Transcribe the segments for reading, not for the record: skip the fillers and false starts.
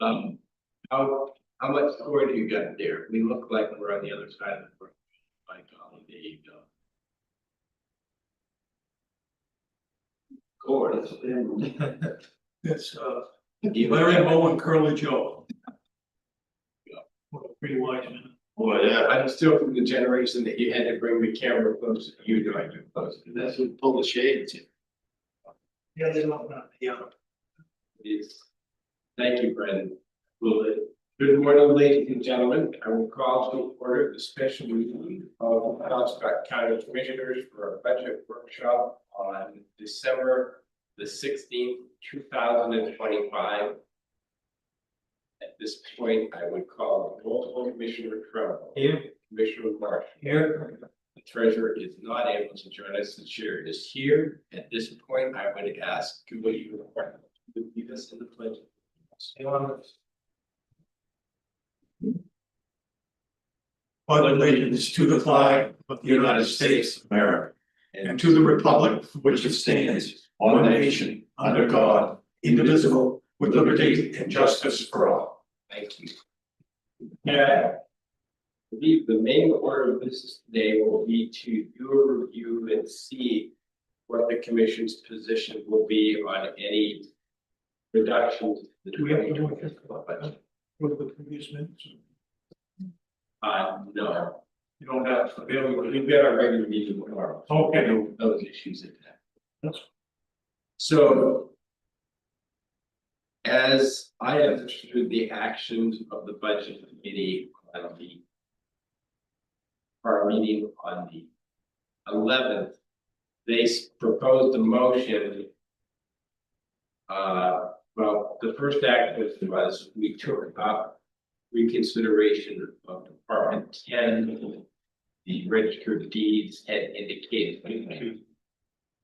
Um, how much score do you got there? We look like we're on the other side of the court. Like, there you go. Score. It's Even Larry that- Moe and Curly Joe. What a pretty wise man. Well, yeah, I'm still from the generation that you had to bring the camera closer to you, doing it closer. That's what pull the shades. Yeah, they don't, yeah. Yes. Thank you, Brendan. Good morning, ladies and gentlemen. I will call to order the special meeting of Scott County Commissioners for a budget workshop on December the 16th, 2025. At this point, I would call the roll Commissioner Trumbull. Here. Commissioner Marsh. Here. The treasurer is not able to join us. The chair is here. At this point, I would ask, will you lead us in the pledge? Pledge allegiance to the flag of the United States of America and to the republic for which it stands, one nation, under God, indivisible, with liberty and justice for all. Thank you. Yeah. I believe the main order of business today will be to do a review and see what the commission's position will be on any reductions. Do we have to do it with the previous minutes? No, You don't have to. we've got our regular meeting tomorrow. Okay. Those issues at that. That's- So. As I understood the actions of the budget committee on our meeting on the 11th, they proposed a motion. Well, the first act was we took up reconsideration of Department 10. The register of deeds had indicated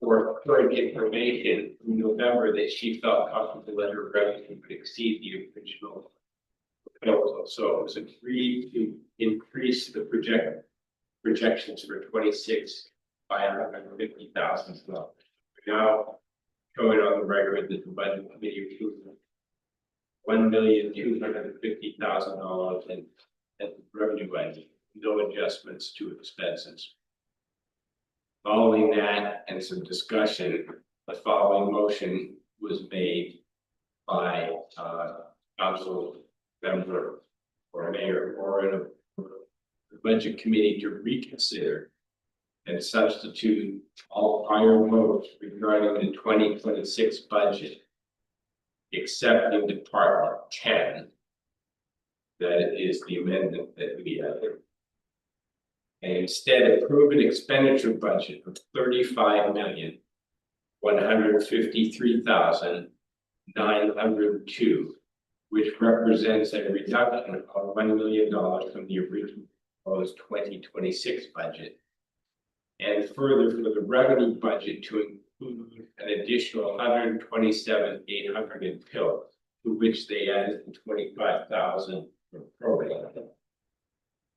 for current information in November that she felt comfortable that her revenue would exceed the original proposal. So it was agreed to increase the projections for 26 by $150,000. Now showing on the record that the budget committee approved $1,250,000 in revenue budget, no adjustments to expenses. Following that and some discussion, the following motion was made by council member or mayor or the budget committee to reconsider and substitute all prior votes regarding the 2026 budget, except in Department 10. That is the amendment that we have. And instead approve an expenditure budget of $35,153,902, which represents a reduction of $1 million from the original proposed 2026 budget. And further, for the revenue budget to include an additional $127,800 in PIL, to which they added the $25,000 for probate.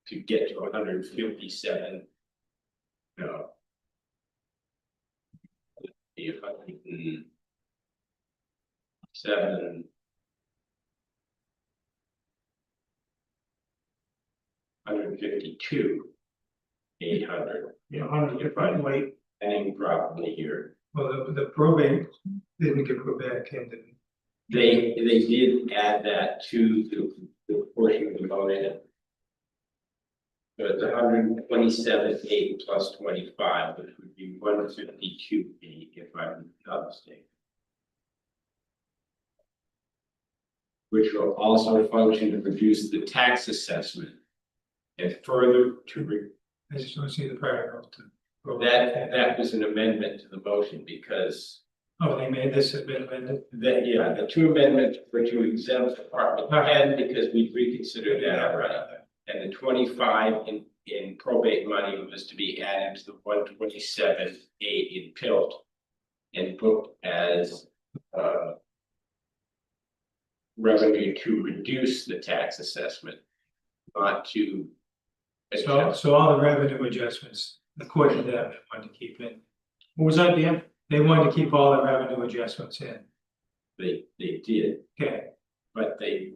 To get to 157. No. The 107. 152. 800. Yeah, 100, if I wait. And probably here. Well, the probate didn't get put back in, didn't it? They did add that to the portion of the motion. So it's 127,800 plus 25, which would be 152,800 if I'm not mistaken. Which will also function to reduce the tax assessment. And further to I just want to see the paragraph. that was an amendment to the motion because Oh, they made this have been amended? the two amendments were to exempt Department 10 because we reconsidered that already. And the 25 in probate money was to be added to the 127,800 in PILT and booked as revenue to reduce the tax assessment, not to. So all the revenue adjustments, according to that, they wanted to keep in. What was that, Dan? They wanted to keep all the revenue adjustments in. they did, Okay, but they.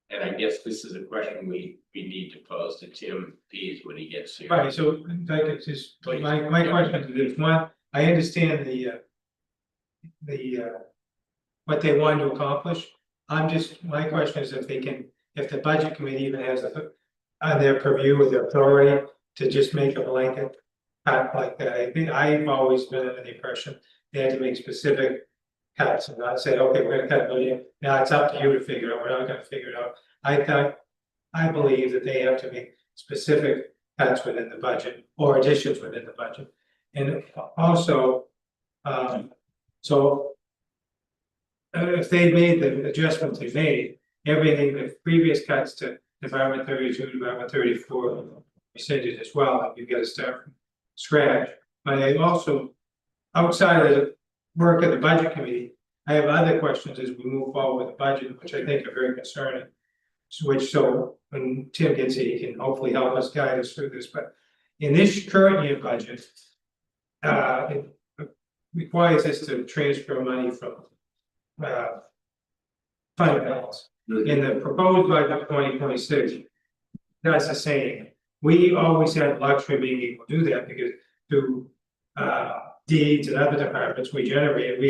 And I guess this is a question we need to pose to Tim Pease when he gets here. right, so like it's just, my question is, one, I understand the what they want to accomplish. My question is if they can, if the budget committee even has on their purview with the authority to just make a blanket cut like that. I think I've always been under the impression they had to make specific cuts and not say, okay, we're gonna cut a million. Now it's up to you to figure it out. We're not gonna figure it out. I believe that they have to make specific cuts within the budget or additions within the budget. And also, so if they made the adjustments they made, everything, the previous cuts to Department 32, Department 34, percentage as well, you gotta start from scratch. But I also, outside of the work of the budget committee, I have other questions as we move forward with the budget, which I think are very concerning. So when Tim gets here, he can hopefully help us guide us through this, but in this current year budget, it requires us to transfer money from fund balance. In the proposed budget 2026, that's the same. We always had luxury of being able to do that because through deeds and other departments, we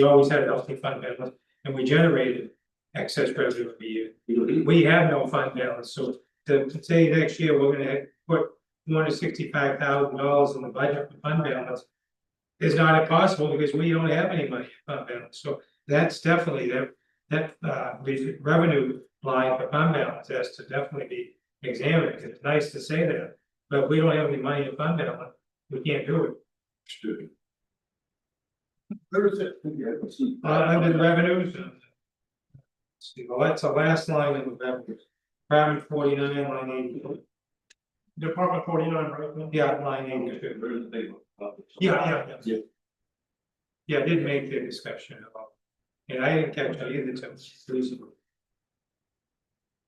always had a healthy fund balance and we generated excess revenue every year. We have no fund balance, so to say next year, we're gonna put $265,000 in the budget for fund balance is not impossible because we don't have any money in fund balance, so that's definitely that revenue line for fund balance has to definitely be examined. It's nice to say that, but we don't have any money in fund balance, we can't do it. Where is it? Under revenues. See, well, that's the last line in the revenues. Department 49, line 82. Department 49, right? Yeah, line 82. Yeah. Yeah, I did make the discussion about, and I didn't catch it either, Tim.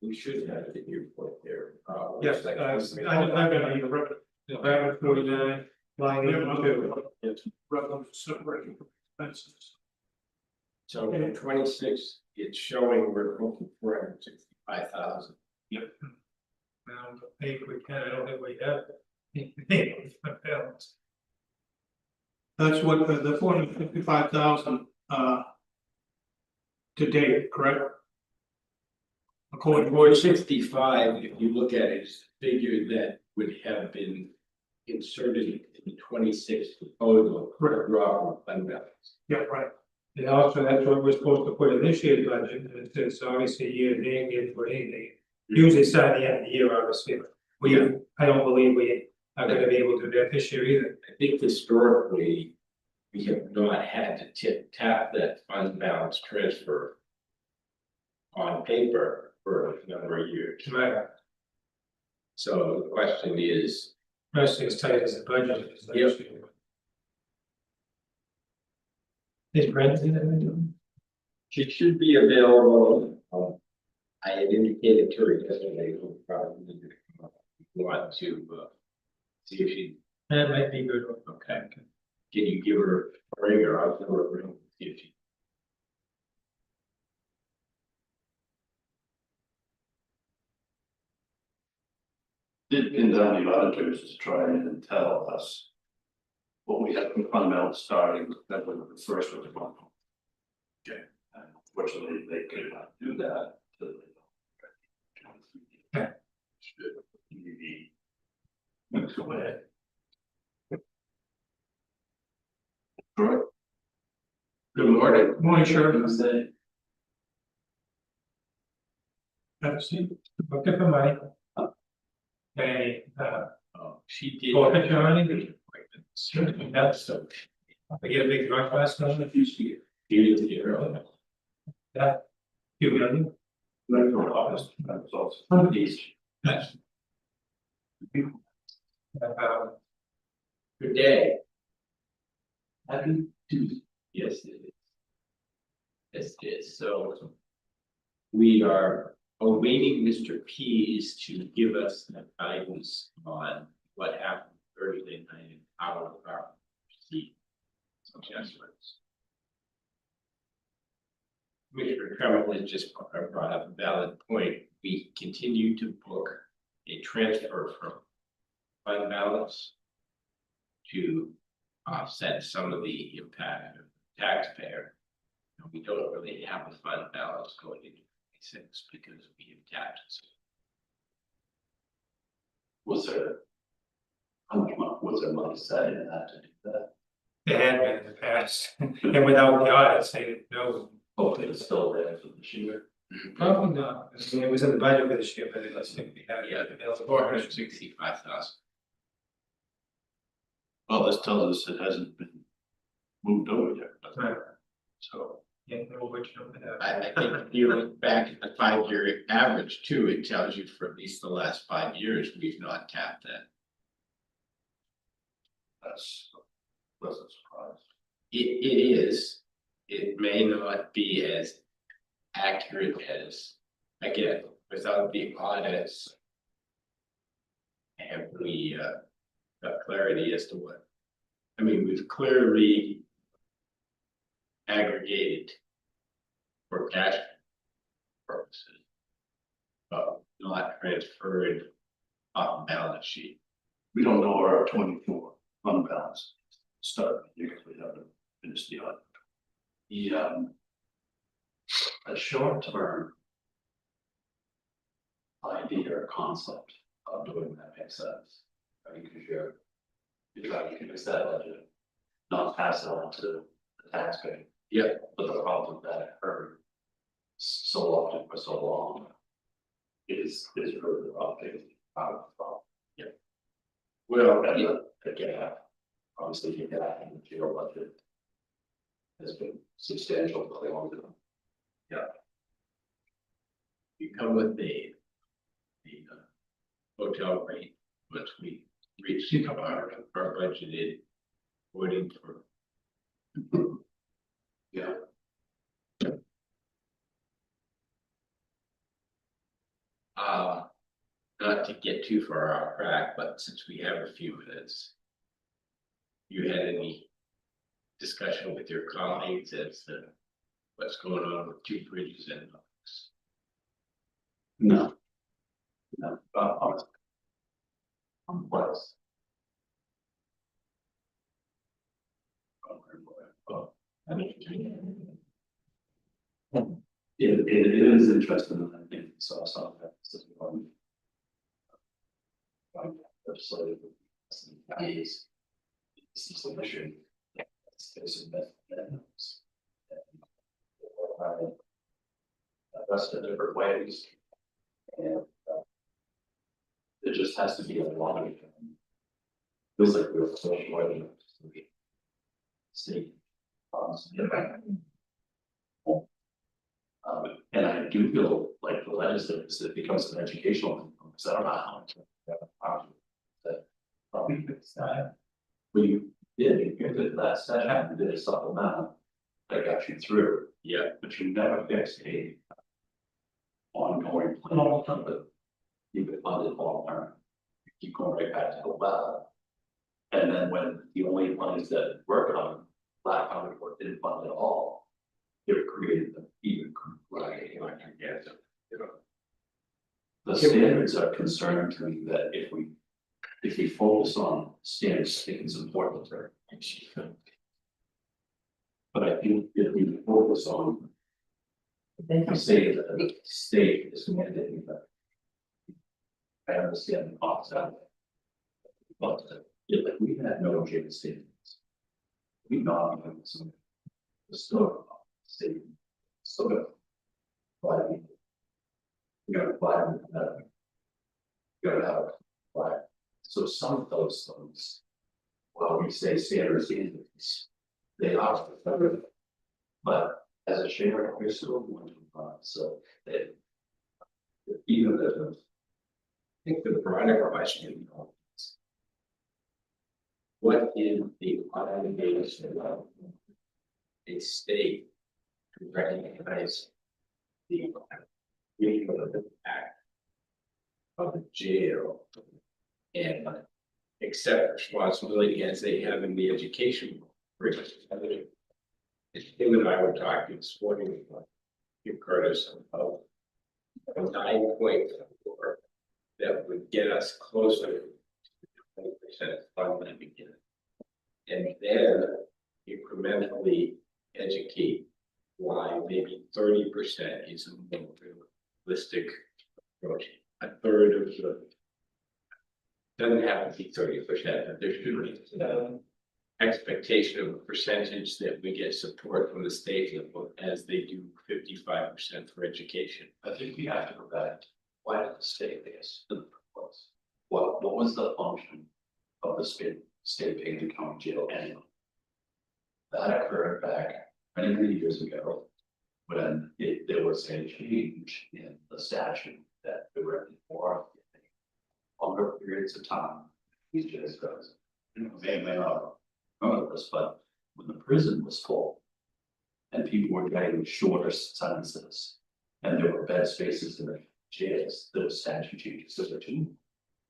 We should have it in your report there. Yes, I'm gonna need a record. Department 49, line 82. Revenue separating from expenses. So in 26, it's showing we're looking for 465,000. I don't think we can, I don't think we have. Balance. That's what the 455,000 to date, correct? According to 465, if you look at it, is the figure that would have been inserted in the 26 proposal for drop fund balance. yeah, right. And also, that's what we're supposed to put in this year's budget, and it's obviously year to year for anything. Usually it's at the end of the year, obviously, but I don't believe we are gonna be able to do that this year either. I think historically, we have not had to tap that fund balance transfer on paper for a number of years. Right, So the question is, especially as tight as the budget is. Yep. Is Brendan doing? it should be available. I had indicated to her yesterday, we'll probably need to come up. Want to see if she, That might be good. okay. Can you give her a ring or I'll give her a ring, see if she. Did pin down the auditors to try and tell us what we had from fund balance starting with February the first of the month. Okay, and unfortunately, they could not do that. Okay. Let's go ahead. Correct. Good morning. Morning, Sheriff. Wednesday. Looking for money. Hey, She did. Oh, picture on it? That's so. I get a big drug class on it. She did it early. Yeah. You million. That's our office. That's also. That's Uh, good day. Happy Tuesday. Yes, it is. Yes, it is. So we are awaiting Mr. Pease to give us the guidance on what happened Thursday night and how our proceed adjustments. Commissioner Tremblay just brought up a valid point. We continue to book a transfer from fund balance to offset some of the impact of the taxpayer. And we don't really have a fund balance going into 26 because we have tapped it. Was there? How much money, was there money set in that to do that? They had been in the past, and without the audits, they didn't know. Hopefully it's still there for this year. Probably not, I mean, it was in the budget for this year, but let's think we have. Yeah, it's 465,000. Well, this tells us it hasn't been moved over yet, Right. so. Yeah, no, which number that. I think if you look back at the 5-year average too, it tells you for at least the last 5 years, we've not tapped that. That's a pleasant surprise. It is, it may not be as accurate as, again, without the audits. Have we got clarity as to what, I mean, we've clearly aggregated for cash purposes, but not transferred off balance sheet. We don't know where our 24 fund balance start, because we haven't finished the audit. A short-term idea or concept of doing that makes sense. I mean, because you're trying to fix that budget, not pass it on to the taxpayer. Yeah. But the problem with that occurred so often for so long is really the wrong thing. Out of the problem. Well, And again, obviously, you get out in the jail budget has been substantial for a long time. you come with the hotel rate, once we reach our budgeted wording for. Yeah. Not to get too far off track, but since we have a few minutes. You had any discussion with your colleagues as to what's going on with Two Bridges and others? No. No, I'm close. It is interesting, I think, so I saw that. Legislative. Is the mission. That's in different ways. And it just has to be a line. Feels like we're so avoiding. State. And I do feel like the legislature, it becomes an educational thing, because I don't know how much. That probably fix that. We did, you did that session, you did a supplemental that got you through, Yeah, but you never fixed a ongoing plan, but you could fund it long term. You keep going right back to the well. And then when the only ones that work on Black County Report didn't fund at all, it created the even right. The standards are concerning to me that if we focus on standards, I think it's important to. But I think if we focus on. I say that the state is mandating that. I understand the concept. But if we had no jail standards. We not have some. The store, state, still got. But. You gotta buy them. You gotta have, buy. So some of those things. Well, we say standards, they are. But as a share, we're still going to buy, so they. Even the. I think the broader question. What is the obligation of a state to recognize the impact of the jail and accept responsibility as they have in the education. It's him and I were talking this morning about you Curtis of 9.4 that would get us closer to 20% funding again. And then incrementally educate why maybe 30% is a more realistic approach. A third of the doesn't have to be 30%, but there should be some expectation of a percentage that we get support from the state level as they do 55% for education. I think we have to go back, why did the state pay us in the first place? What was the function of the state paying the county jail anyway? That occurred back many years ago, when there was a change in the statute that directed more longer periods of time. These jails goes, may not remember this, but when the prison was full and people were getting shorter sentences and there were bed spaces in the jails, there was statute changes. There were two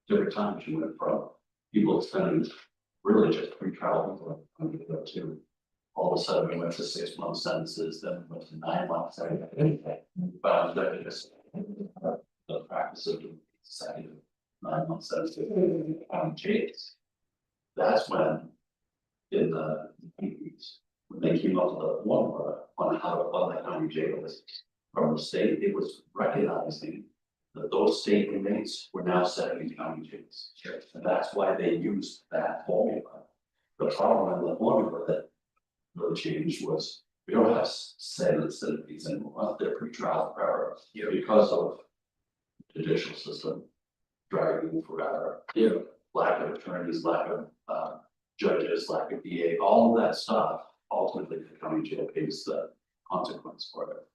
different times you went from people spending really just pre-trial to all of a sudden we went to 6 month sentences, then we went to 9 months. But that is the practice of deciding 9 month sentences jails. That's when in the 80s, when they came up with a formula on how to fund the county jails from the state, it was recognizing that those state inmates were now setting in county jails. And that's why they used that formula. The problem with the formula that really changed was we don't have sentences in these anymore. They're pre-trial forever because of the judicial system dragging forever. Lack of attorneys, lack of judges, lack of DA, all of that stuff. Ultimately, the county jail pays the consequence for it.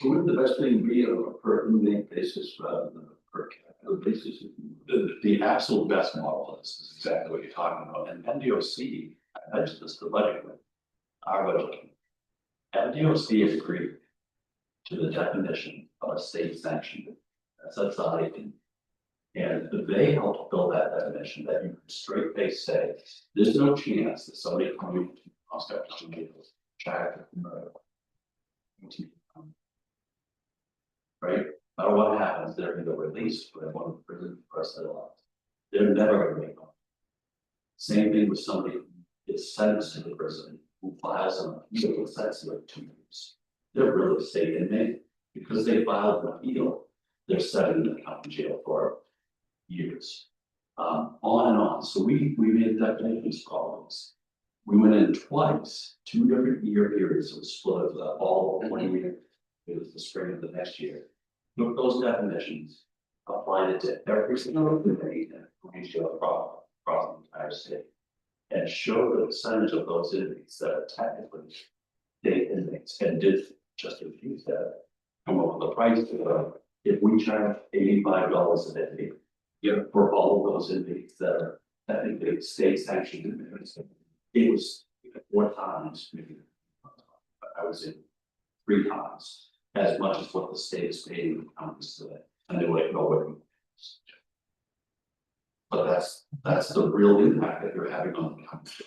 Wouldn't the best thing be on a per inmate basis rather than a per capita basis? The absolute best model is exactly what you're talking about. And NDOC, I mentioned this, the budget, our budget. NDOC agreed to the definition of a state sanctioned SSI. And they helped build that definition that you can straight face say, there's no chance that somebody coming to Moscow County Jail, right? No matter what happens, they're either released or one of the prison for us their lives. They're never gonna make them. Same thing with somebody who is sentenced to the prison who files an appeal with sentenced like 2 years. They're really state inmate because they filed an appeal. They're setting in the county jail for years. On and on. So we made definitions problems. We went in twice, 2 different year periods. It was split of all of 1 year. It was the spring of the next year. Took those definitions, applied it to every single inmate in the county jail across the entire state, and showed the percentage of those inmates that are technically state inmates, and did just refuse that. Come up with a price if we charge $85 a day. For all of those inmates that are technically state sanctioned inmates, it was 4 times, maybe I would say 3 times as much as what the state is paying the counties today, and they were like, no way. But that's the real impact that you're having on the county.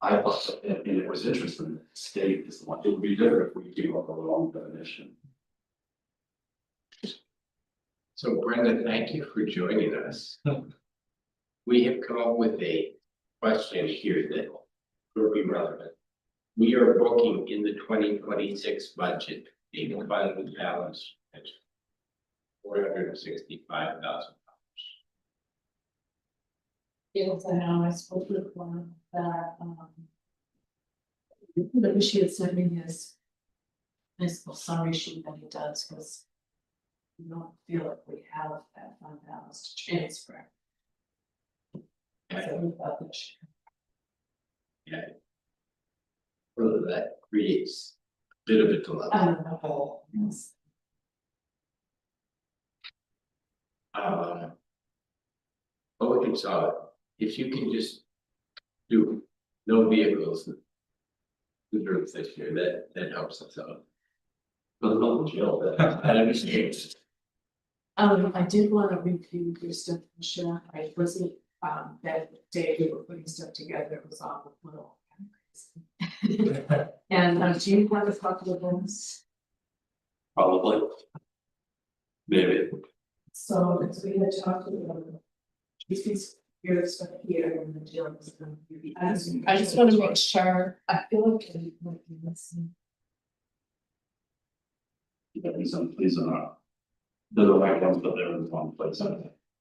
I thought, and it was interesting, the state is the one, it would be different if we came up with a wrong definition. So Brenda, thank you for joining us. We have come up with a question here that will be relevant. We are booking in the 2026 budget a fund balance at $465,000. Yes, I know, I spoke with one that she had sent me his summary sheet that he does, because we don't feel like we have that fund balance to transfer. So we thought that she- Whether that creates a bit of a dilemma. I don't know, yes. Oh, it's if you can just do no vehicles. Reserve this year, that helps us out. But the local jail, that I understand. I did want to review your stuff, Michelle. I wasn't, that day we were putting stuff together, it was all a little kind of crazy. And do you have a couple of those? Probably. Maybe. So, because we had talked about. These years stuff here and the jails. I just wanna make sure, I feel like I might be missing. These are not. They're the right ones, but they're in the wrong place.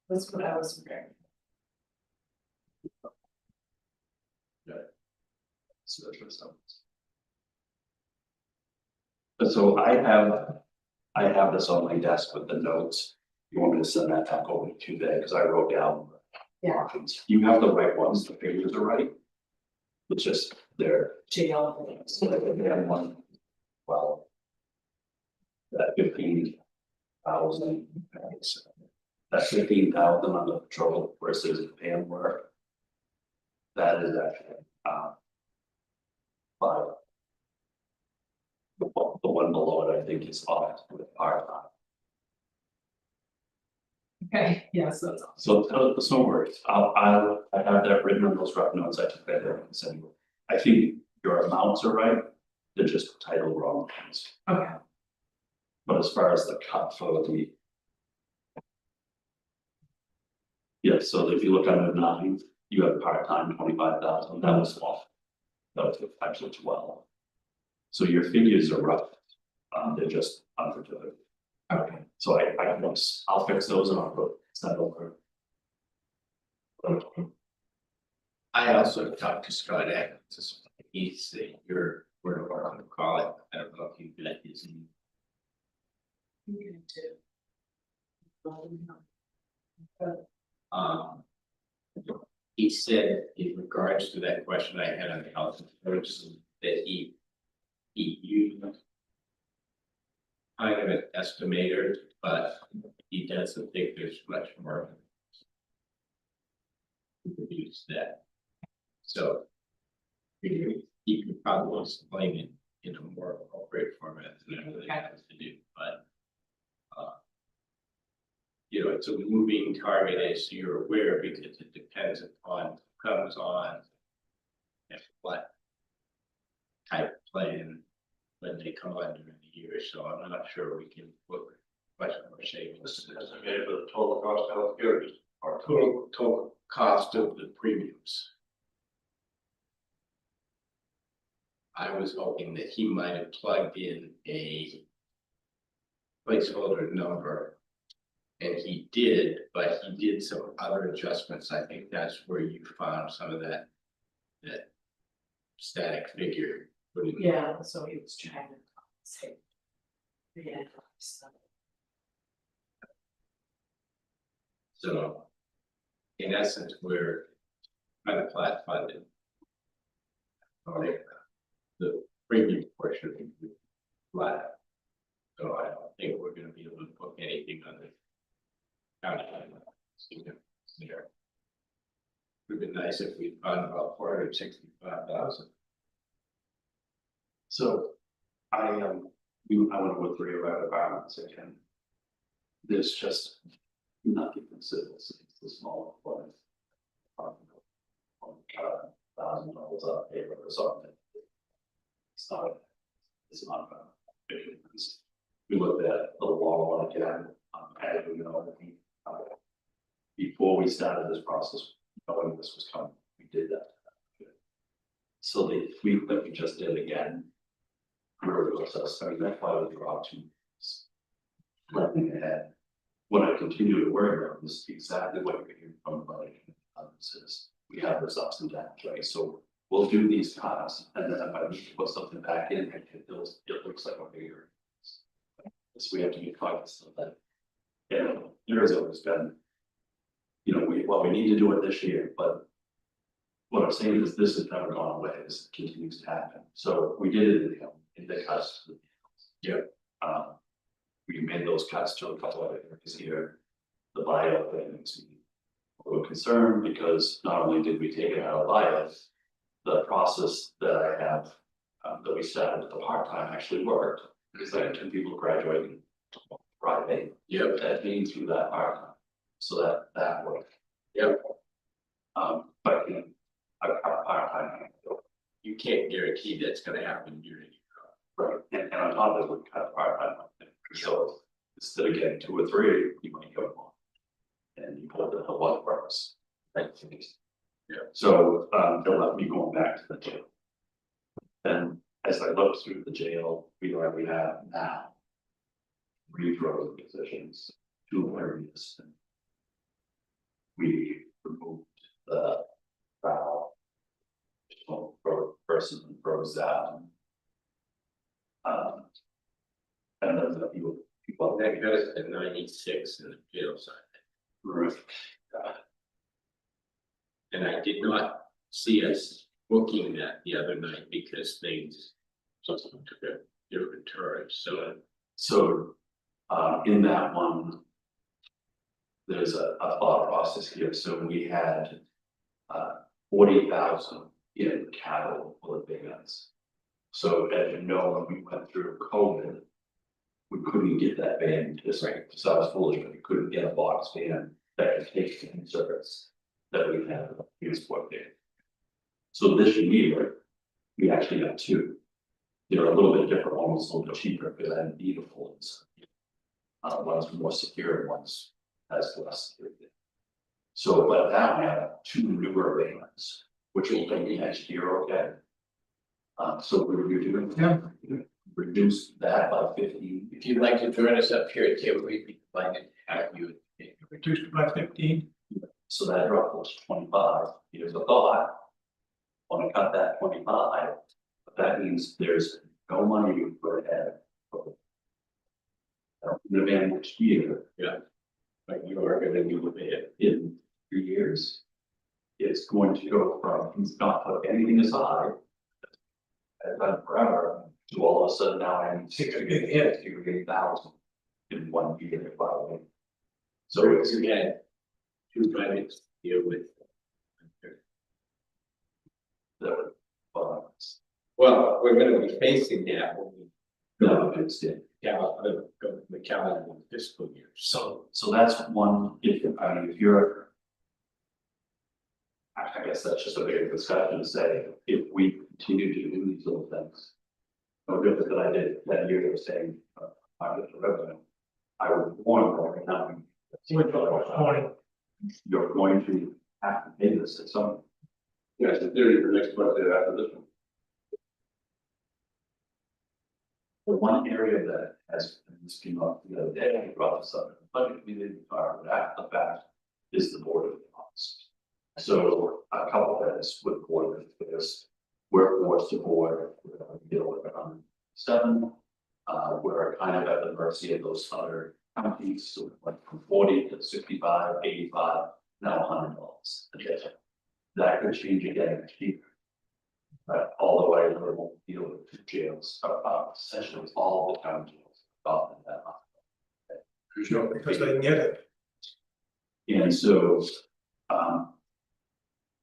That's what I was wondering. So that's what's up. But so I have this on my desk with the notes. You want me to send that back over to you today, because I wrote down. the Yeah. options. You have the right ones, the figures are right. It's just they're, Jail. so they have one, well. That 15,000. That 15,000 on the patrol versus van work. That is actually, but. The one below it, I think is off with part-time. Okay, yes, that's all. So, no worries, I have that written on those rough notes, I took that there and sent you. I think your amounts are right, they're just titled wrong things. Okay. But as far as the cut for the. Yeah, so if you look under 9, you have part-time 25,000, that was off. That was actually 12. So your figures are rough, they're just unfortunate. Okay. So I'll fix those and I'll put that over. I also talked to Scott Atkins, he's your word of our call it, I don't know if you've met his. You can do. He said in regards to that question I had on the health insurance, that he used. Kind of an estimator, but he doesn't think there's much more. He could use that. So. He could probably explain it in a more appropriate format than I really have to do, but. You know, it's a moving target, as you're aware, because it depends upon who comes on. And what. Type of plan. When they come on during the year, so I'm not sure we can put much more savings. This is estimated for the total cost of healthcare, just our Total cost of the premiums. I was hoping that he might have plugged in a placeholder number. And he did, but he did some other adjustments. I think that's where you found some of that static figure. Yeah, so he was trying to compensate. Yeah. So. In essence, we're kind of flat funded. The premium portion would be flat. So I don't think we're gonna be able to book anything on the. County. There. Would be nice if we found about 465,000. So I went with 3 of our departments again. There's just nothing considered, it's the small one. $1,000 up paper or something. It's not a big difference. We looked at the long one again, as we know, before we started this process, knowing this was coming, we did that. So the tweak that we just did again. That's why we dropped 2. Looking ahead. When I continue to worry about this, exactly what you're hearing from the budget is we have this ups and downs, right? So we'll do these cuts, and then if I need to put something back in, it looks like a bigger. So we have to be cognizant of that. Yeah, there's always been. You know, we need to do it this year, but. What I'm saying is this has never gone away, this continues to happen, so we did it in the cuts. Yep. We made those cuts to a couple of areas here. The bio thing makes me a little concerned, because not only did we take it out of bio, the process that I have, that we started with the part-time actually worked, because I had 2 people graduating Friday. Yep. That means through that part-time, so that worked. Yep. But you know, part-time. You can't guarantee that's gonna happen during. Right, and on top of it, we cut part-time, So instead of getting 2 or 3, you might get 1. And you put it in one purpose. Right. Yeah, so they'll let me going back to the jail. Then as I look through the jail, we already have now 3 frozen positions, 2 areas. We removed the foul. Person froze down. And then the people. Well, that goes to 96 in the jail side. Right. And I did not see us booking that the other night because things took a different turn, so. So, in that one. There's a thought process here, so we had. 40,000 in capital for the big guns. So as you know, when we went through COVID. We couldn't get that van, just like, so I was foolish, but we couldn't get a box van that could take the service that we had used for there. So this year, we actually got 2. They're a little bit different, almost a little bit cheaper, because I didn't need a full inside. One's more secure, and one's has less security. So, but now we have 2 newer vans, which will take me next year, okay? So we're doing. Yeah. Reduce that by 15. If you'd like to join us up here at table, we'd be delighted to have you. Reduced by 15. So that drops to 25. Here's a thought. Want to cut that 25, but that means there's no money to put ahead. The van next year. Yeah. Like you are gonna do with it. In 3 years. It's going to go from, he's not put anything aside. And then forever, to all of a sudden now I need 68,000 in 1 year, by the way. So it's, you had 2 budgets to deal with. the, Well, we're gonna be facing that when we no, it's it. go to the calendar fiscal year. So that's one, if you're. I guess that's just a bigger discussion to say, if we continue to do these little things. No different than I did that year, of saying, I get the revenue. I would warn them now. You're going to have to pay this at some. Yes, in theory, the next budget after this one. The one area that has, and this came up the other day, I brought this up, but we didn't talk about the fact is the board of officers. So a couple of things with board of this, workforce to board, deal with 7. We're kind of at the mercy of those other counties, so we went from 40 to 65, 85, now $100 a day. That could change again next year. But all the way, we won't deal with 2 jails, essentially all the town jails, about that. Sure, because they can get it. And so,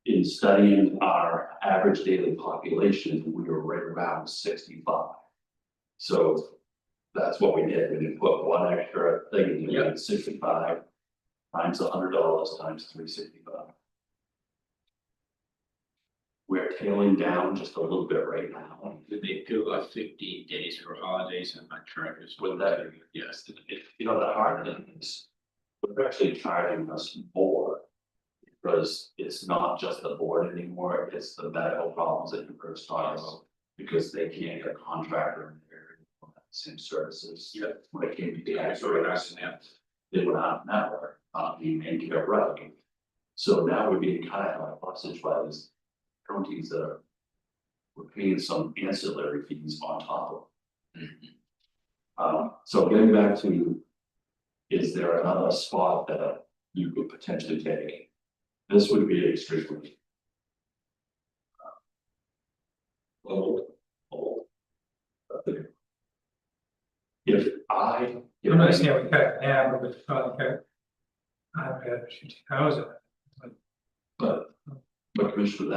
in studying our average daily population, we were right around 65. So that's what we did. We didn't put one extra thing, we had 65 times $100 times 365. We're tailing down just a little bit right now. Did they do 15 days for holidays and my charges? With that, yes, you know, the hard thing is, we're actually charging us more. Because it's not just the board anymore, it's the medical problems that you first talked about. Because they can't get a contractor in there for the same services. Yeah. When it came to Yeah, tax so we're not rates, in that. they were not network, being made to get rug. So now we're being kind of like hostage by these counties that are. We're paying some ancillary fees on top of. So getting back to. Is there another spot that you could potentially take? This would be extremely. Old. If I. I'm not saying we cut it now, but it's probably cut. I've had 50,000. But Commissioner,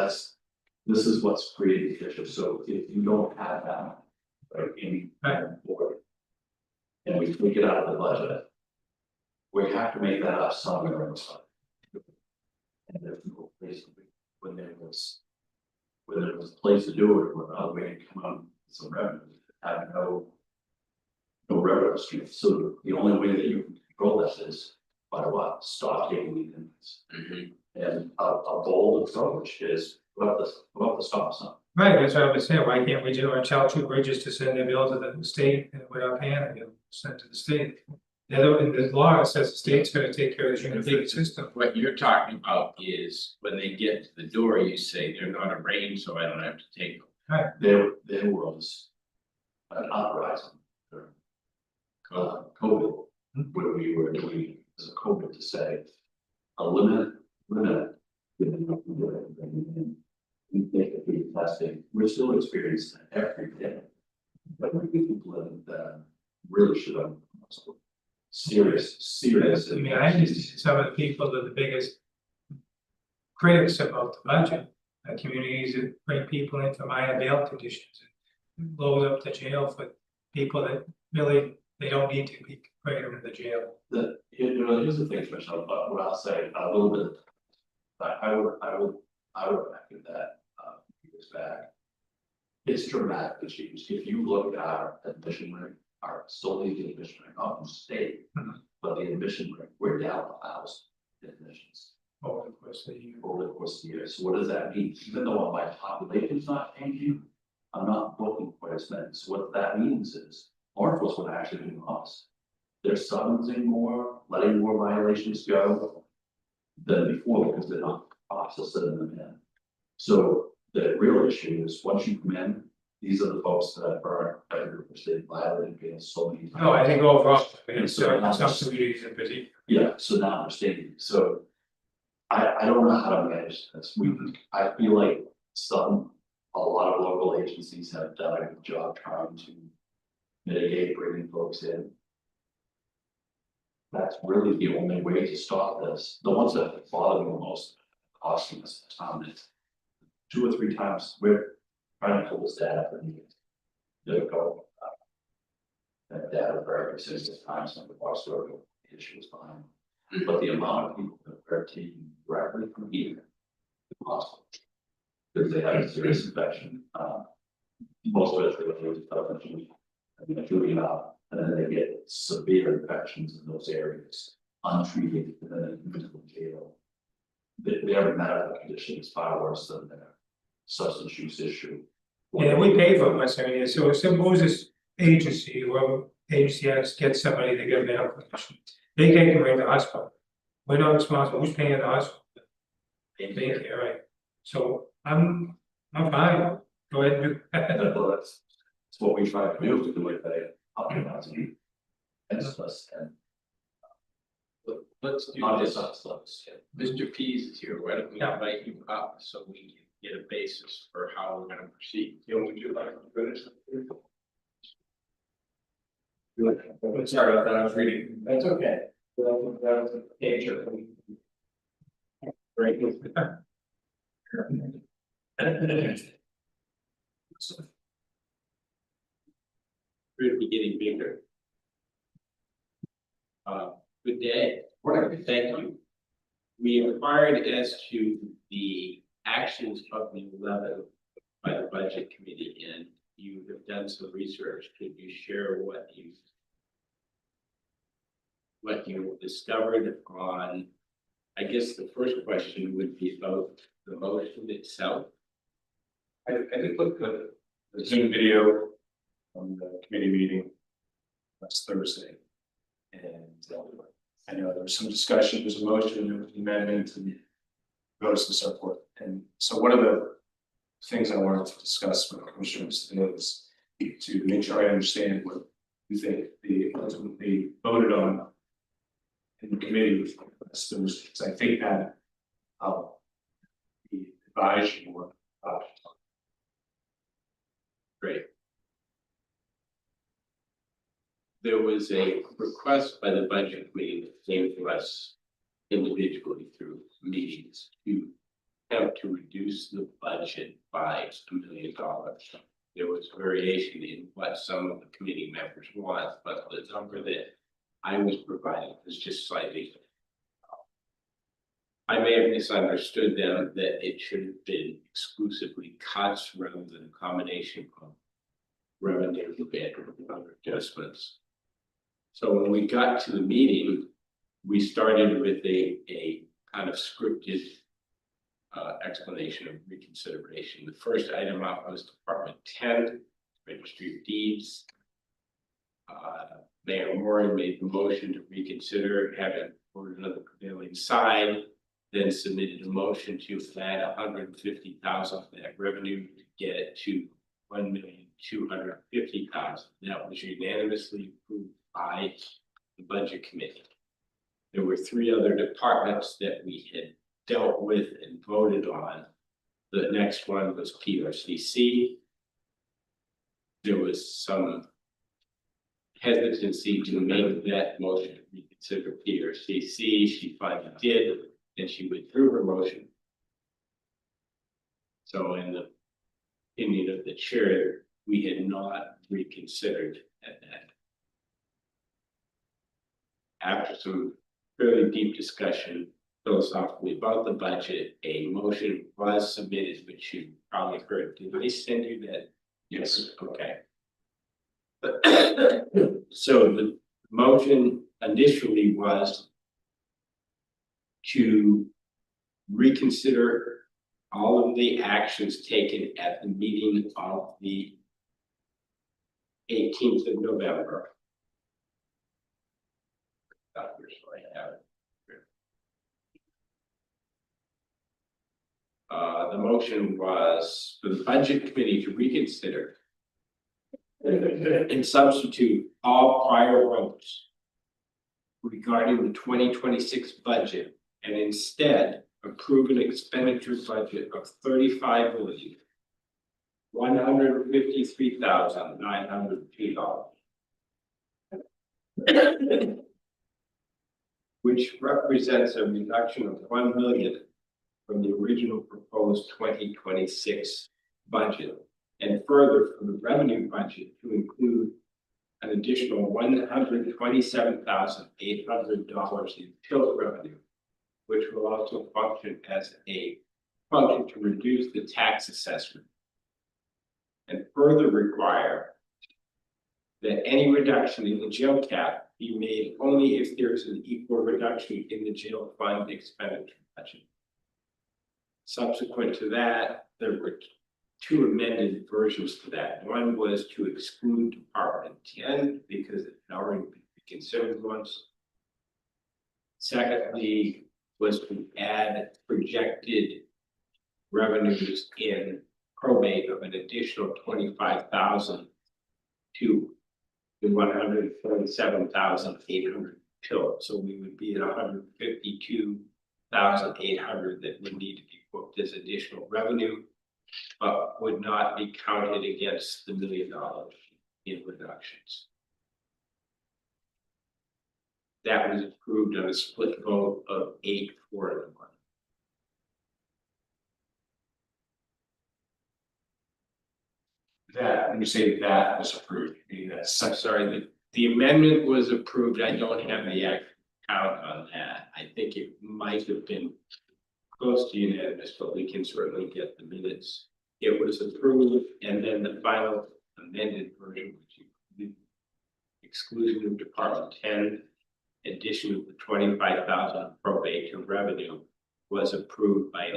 this is what's creating the issue, so if you don't have that. Right, any board. And we take it out of the budget. We have to make that up somewhere else. And there's no place to be, when there was a place to do it, or another way to come on some revenue, have no. no railroad street, so the only way that you can control this is by what, stop taking the inmates. And a bold approach is put up the stop sign. Right, that's what I was saying, why can't we do our child two bridges to send their bill to the state and without paying the bill, sent to the state? The other, in the law, it says the state's gonna take care of this unified system. What you're talking about is when they get to the door, you say they're not arraigned, so I don't have to take them. There was an uprising during COVID, where we were doing as a COVID to say a limit. We make a big testing, we're still experiencing it every day. But we people that really should have serious. I mean, I understand some of the people that are the biggest critics about the budget, communities that bring people in for minor bail conditions. And load up the jail for people that really, they don't need to be bringing them to the jail. Here's the thing, Commissioner, but what I'll say, a little bit. I would reckon that, years back. It's dramatically changed, if you look at our admission rate, our solely the admission rate, not the state, but the admission rate, we're down 1,000 admissions. Over the course of the year. Over the course of the year, so what does that mean? Even though my population's not changing, I'm not booking quite as many, so what that means is, law enforcement actually being lost. They're summoning more, letting more violations go than before, because they're not processing them in. So the real issue is, once you come in, these are the folks that are violating against so many times. No, I think overall, I mean, And so some communities in particular. Yeah, so now they're staying, so. I don't know how to manage this, I feel like a lot of local agencies have done a good job trying to mitigate bringing folks in. That's really the only way to stop this, the ones that bother me the most, costing us the town is 2 or 3 times, we're trying to pull this data for the. They'll go. That data very consistent times, and the Barstow issue is fine. But the amount of people that are taking directly from here to the hospital. Because they have a serious infection, most of it they go to and then they get severe infections in those areas, untreated, and then into the jail. Their medical condition is far worse than their substance use issue. Yeah, we pay for much, I mean, so suppose this agency, whoever agency has gets somebody to get a medical condition, they take them right to the hospital. We're not responsible, who's paying the hospital? They pay it, right? So I'm fine, go ahead and do that. Well, that's what we try to do with the optimizing. It's less and Let's do not this. just us. Mr. Pease is here, why don't we invite you up so we can get a basis for how we're gonna proceed? Would you like to finish? Sorry about that, I was reading. That's okay. That was a page of. Great. We're getting bigger. Good day. Thank you. We inquired as to the actions of the 11th by the budget committee, and you have done some research. Could you share what you discovered on? I guess the first question would be about the motion itself. I did look at the Zoom video from the committee meeting last Thursday. And I know there was some discussion, there was a motion, there was an amendment and notice and so forth. And so one of the things I wanted to discuss with the commissioners today was to make sure I understand what you think they ultimately voted on in the committee last Thursday, because I think that the advisory work. Great. There was a request by the budget committee that came to us individually through meetings to have to reduce the budget by $2 million. There was variation in what some of the committee members want, but the number that I was provided was just slightly. I may have misunderstood them that it should have been exclusively cuts rather than a combination of revenue and other adjustments. So when we got to the meeting, we started with a kind of scripted explanation of reconsideration. The first item up was Department 10, Registry of Deeds. Mayor Moore made the motion to reconsider, having voted on the prevailing side, then submitted a motion to add 150,000 of that revenue to get it to 1,250,000. That was unanimously approved by the Budget Committee. There were 3 other departments that we had dealt with and voted on. The next one was PRCC. There was some hesitancy to make that motion to reconsider PRCC. She finally did, and she withdrew her motion. So in the opinion of the chair, we had not reconsidered at that. After some fairly deep discussion philosophically about the budget, a motion was submitted, which you probably heard. Did I send you that? Yes. Okay. So the motion initially was to reconsider all of the actions taken at the meeting of the 18th of November. The motion was for the Budget Committee to reconsider and substitute all prior votes regarding the 2026 budget and instead approve an expenditure budget of $35,153,902, which represents a reduction of $1 million from the original proposed 2026 budget, and further for the revenue budget to include an additional $127,800 in tilt revenue, which will also function as a function to reduce the tax assessment, and further require that any reduction in the jail cap be made only if there is an equal reduction in the jail fund expenditure budget. Subsequent to that, there were 2 amended versions to that. One was to exclude Department 10 because it had already been considered once. Secondly, was to add projected revenues in probate of an additional 25,000 to the 147,800 till. So we would be at 152,800 that would need to be booked as additional revenue, but would not be counted against the $1 million in reductions. That was approved on a split vote of 8-4-1. That, when you say that was approved, meaning that's I'm sorry, the amendment was approved. I don't have the actual count on that. I think it might have been close to unanimous, but we can certainly get the minutes. It was approved, and then the final amended version, which included exclusion of Department 10, addition of the 25,000 probate to revenue, was approved by an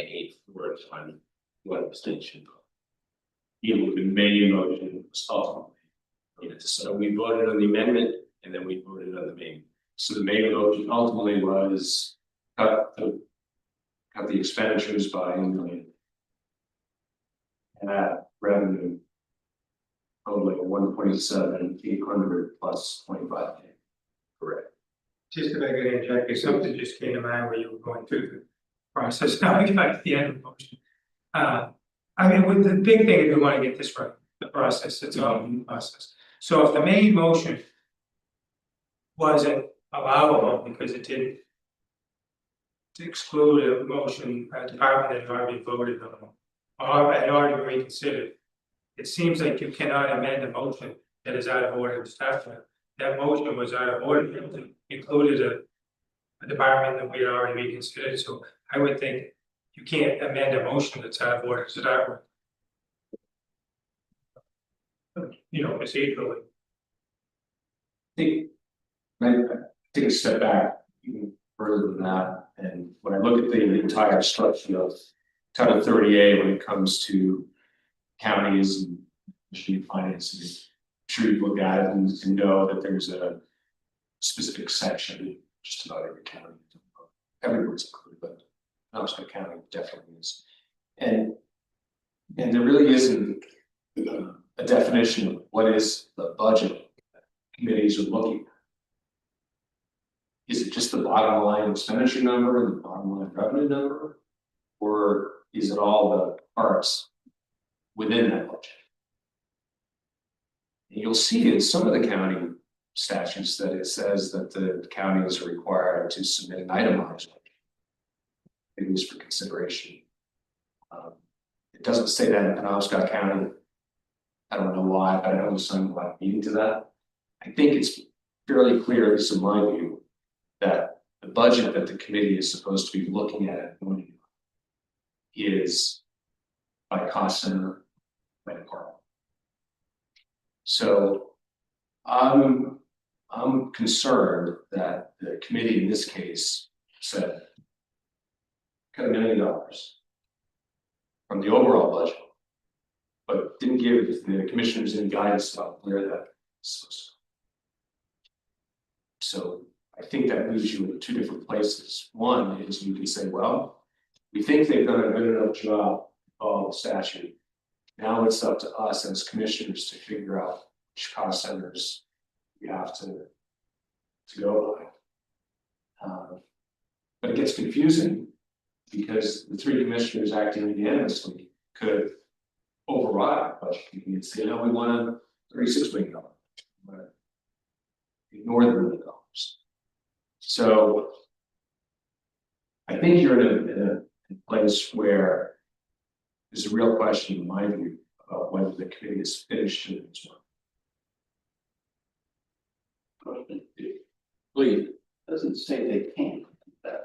8-4 one abstention. even the main motion was ultimately. So we voted on the amendment, and then we voted on the main. So the main motion ultimately was cut the expenditures by $1 million. And add revenue totaling 127,800 plus 25K. Correct. Just if I could interject, because something just came to mind where you were going through the process. Now we got to the end of the motion. I mean, with the big thing is we want to get this right, the process, it's all in the process. So if the main motion wasn't allowable because it didn't exclude a motion, a department that had already voted on, or had already reconsidered, it seems like you cannot amend a motion that is out of order to start with. That motion was out of order, it included a department that we had already reconsidered, so I would think you can't amend a motion that's out of order to start with. You know, procedurally. I think I take a step back even further than that, and when I look at the entire structure of Title 30A when it comes to counties and machine financing, I'm sure you look at it and know that there's a specific section, just about every county. Everywhere's included, but Knoxville County definitely is. And there really isn't a definition of what is the budget committees are looking at. Is it just the bottom line expenditure number and the bottom line revenue number? Or is it all the parts within that budget? And you'll see in some of the county statutes that it says that the counties are required to submit an itemized budget. It is for consideration. It doesn't say that in Penobscot County. I don't know why, but I know there's some like meaning to that. I think it's fairly clear, at least in my view, that the budget that the committee is supposed to be looking at is by cost center, by department. So I'm concerned that the committee in this case said, cut $1 million from the overall budget, but didn't give the commissioners any guidance about where that is supposed to go. So I think that leaves you in two different places. One is you can say, well, we think they've done a good enough job of the statute. Now it's up to us as commissioners to figure out which cost centers we have to go by. But it gets confusing because the three commissioners acting unanimously could override the budget committee and say, no, we want a $36 million. Ignore the $1 million. So I think you're in a place where there's a real question, in my view, about whether the committee is finished doing its work. Please, doesn't say they can't do that.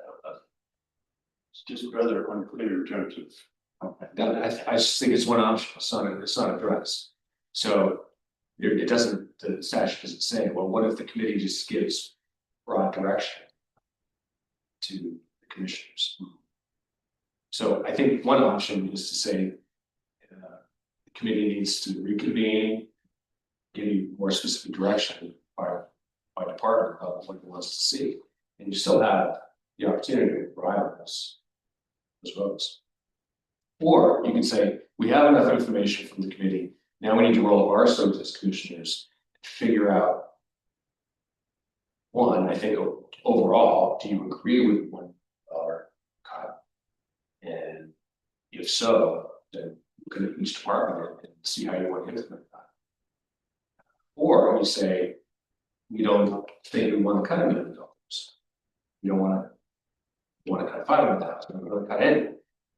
It's just rather unclear in terms of. I just think it's one option. It's not addressed. So it doesn't. The statute doesn't say, well, what if the committee just gives broad direction to the commissioners? So I think one option is to say the committee needs to reconvene, give you more specific direction by department of what it wants to see, and you still have the opportunity to rely on those votes. Or you can say, we have enough information from the committee, now we need to roll up our sleeves as commissioners and figure out, one, I think overall, do you agree with $1 cut? And if so, then look at each department and see how you want to implement that. Or you say, we don't think we want to cut $1 million. We don't want to cut $500,000. We want to cut any.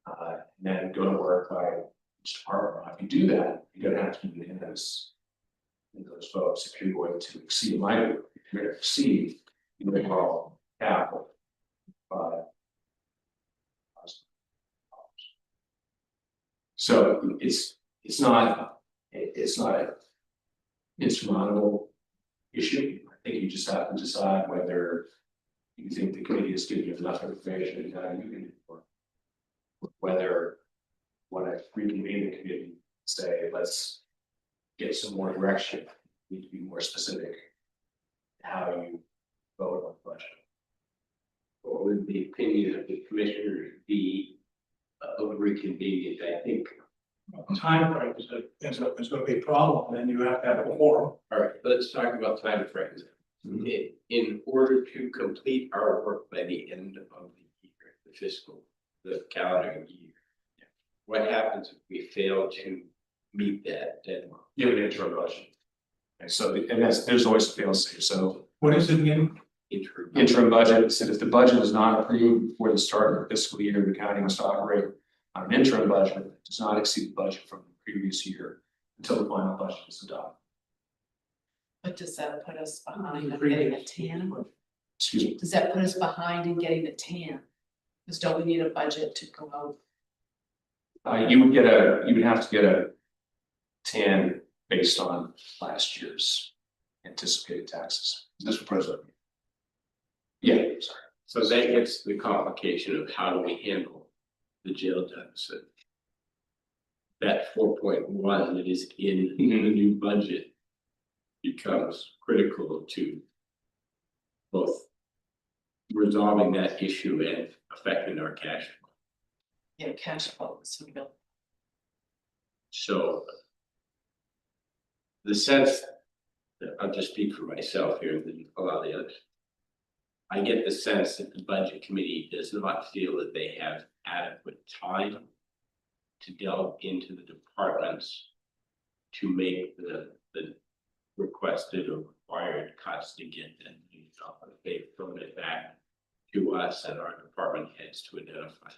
And then go to work by each department. If you do that, you're going to have to be unanimous in those votes if you're going to exceed my group. If you're going to exceed the overall capital by. So it's not an insurmountable issue. I think you just have to decide whether you think the committee has given you enough information that you can, or whether when I reconvene the committee, say, let's get some more direction, you need to be more specific how you vote on the budget. Or would the opinion of the commissioner be of reconvening? I think. Time frame is going to be a problem, and you have to have a quorum. All right, let's talk about time frames. In order to complete our work by the end of the year, the calendar year, what happens if we fail to meet that deadline? You have an interim budget. And so, there's always a fail safe. So What is it again? interim budget said if the budget is not approved before the start of the fiscal year, the county must operate on an interim budget that does not exceed the budget from the previous year until the final budget is adopted. But does that put us behind on getting a TAN? Excuse me. Does that put us behind in getting the TAN? Because don't we need a budget to go out? You would have to get a TAN based on last year's anticipated taxes. Mr. President, Yeah, sorry. So that gets the complication of how do we handle the jail deficit? That 4.1 that is in the new budget becomes critical to both resolving that issue and affecting our cash flow. Yeah, cash flow is real. So the sense that I'll just speak for myself here and then allow the others. I get the sense that the budget committee does not feel that they have adequate time to delve into the departments to make the requested or required cuts to get them. They've thrown it back to us and our department heads to identify.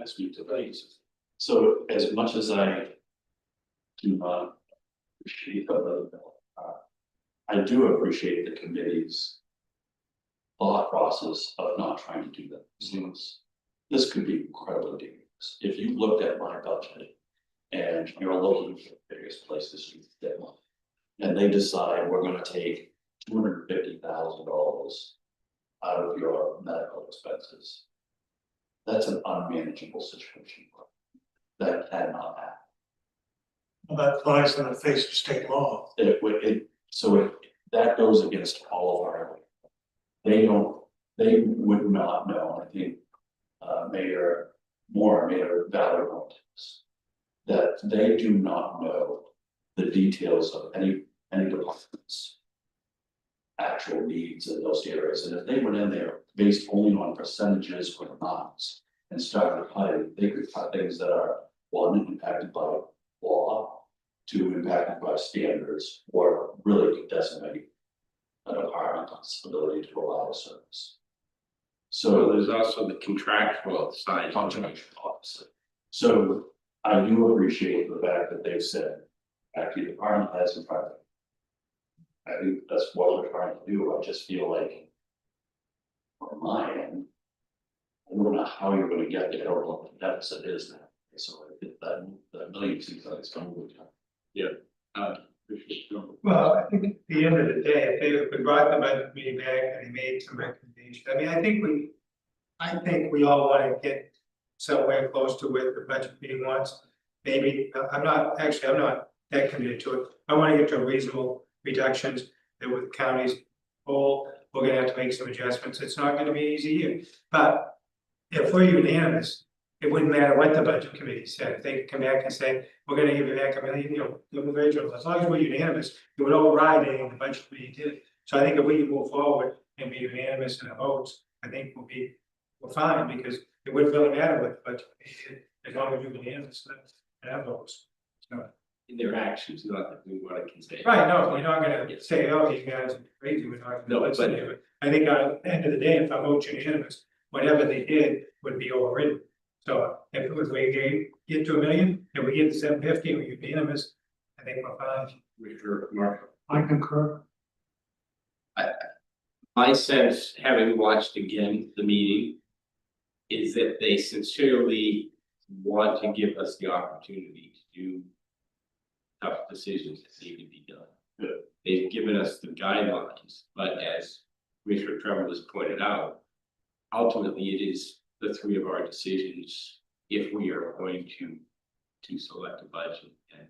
I speak to these. So as much as I do not appreciate I do appreciate the committee's thought process of not trying to do those things. This could be incredibly dangerous. If you looked at my budget and you're looking for various places to get money, and they decide we're gonna take $250,000 out of your medical expenses. That's an unmanageable situation. That cannot happen. Well, that flies in the face of state law. That goes against all of our. They would not know, I think, Mayor Valerie wrote this. That they do not know the details of any department's actual needs in those areas, and if they went in there based only on percentages or amounts and started cutting, they could cut things that are, one, impacted by law, two, impacted by standards, or really could decimate a department's ability to provide a service. So So there's also the contractual side. contract obviously. So I do appreciate the fact that they've said, actually, the department has in front of them. I think that's what we're trying to do. I just feel like on my end, I don't know how you're gonna get there or what the deficit is now. So I think that million seems like it's gonna work out. Well, I think at the end of the day, if we brought the budget meeting back and they made some recommendations, I mean, I think we all wanna get somewhere close to what the budget meeting wants. Maybe, I'm not that committed to it. I wanna get to reasonable reductions that with counties, we're gonna have to make some adjustments. It's not gonna be an easy year. But if we're unanimous, it wouldn't matter what the budget committee said. If they come back and say, we're gonna give you back $1 million, individuals, as long as we're unanimous, it would override anything the budget committee did. So I think if we can move forward and be unanimous in the votes, I think we're fine, because it wouldn't really matter what the budget committee did, as long as you're unanimous and have votes. So, In their actions, not that we want to convey. right, no, you're not gonna say, oh, you guys are crazy, we're not No, gonna listen to it. I think at the end of the day, if I vote unanimous, whatever they did would be overridden. So if we get to $1 million, and we get to 750, we get unanimous, I think we're fine. Mark. I concur. My sense, having watched again the meeting, is that they sincerely want to give us the opportunity to do tough decisions that need to be done. Good. They've given us the guidelines, but as Commissioner Trevor has pointed out, ultimately it is the three of our decisions if we are going to select a budget. And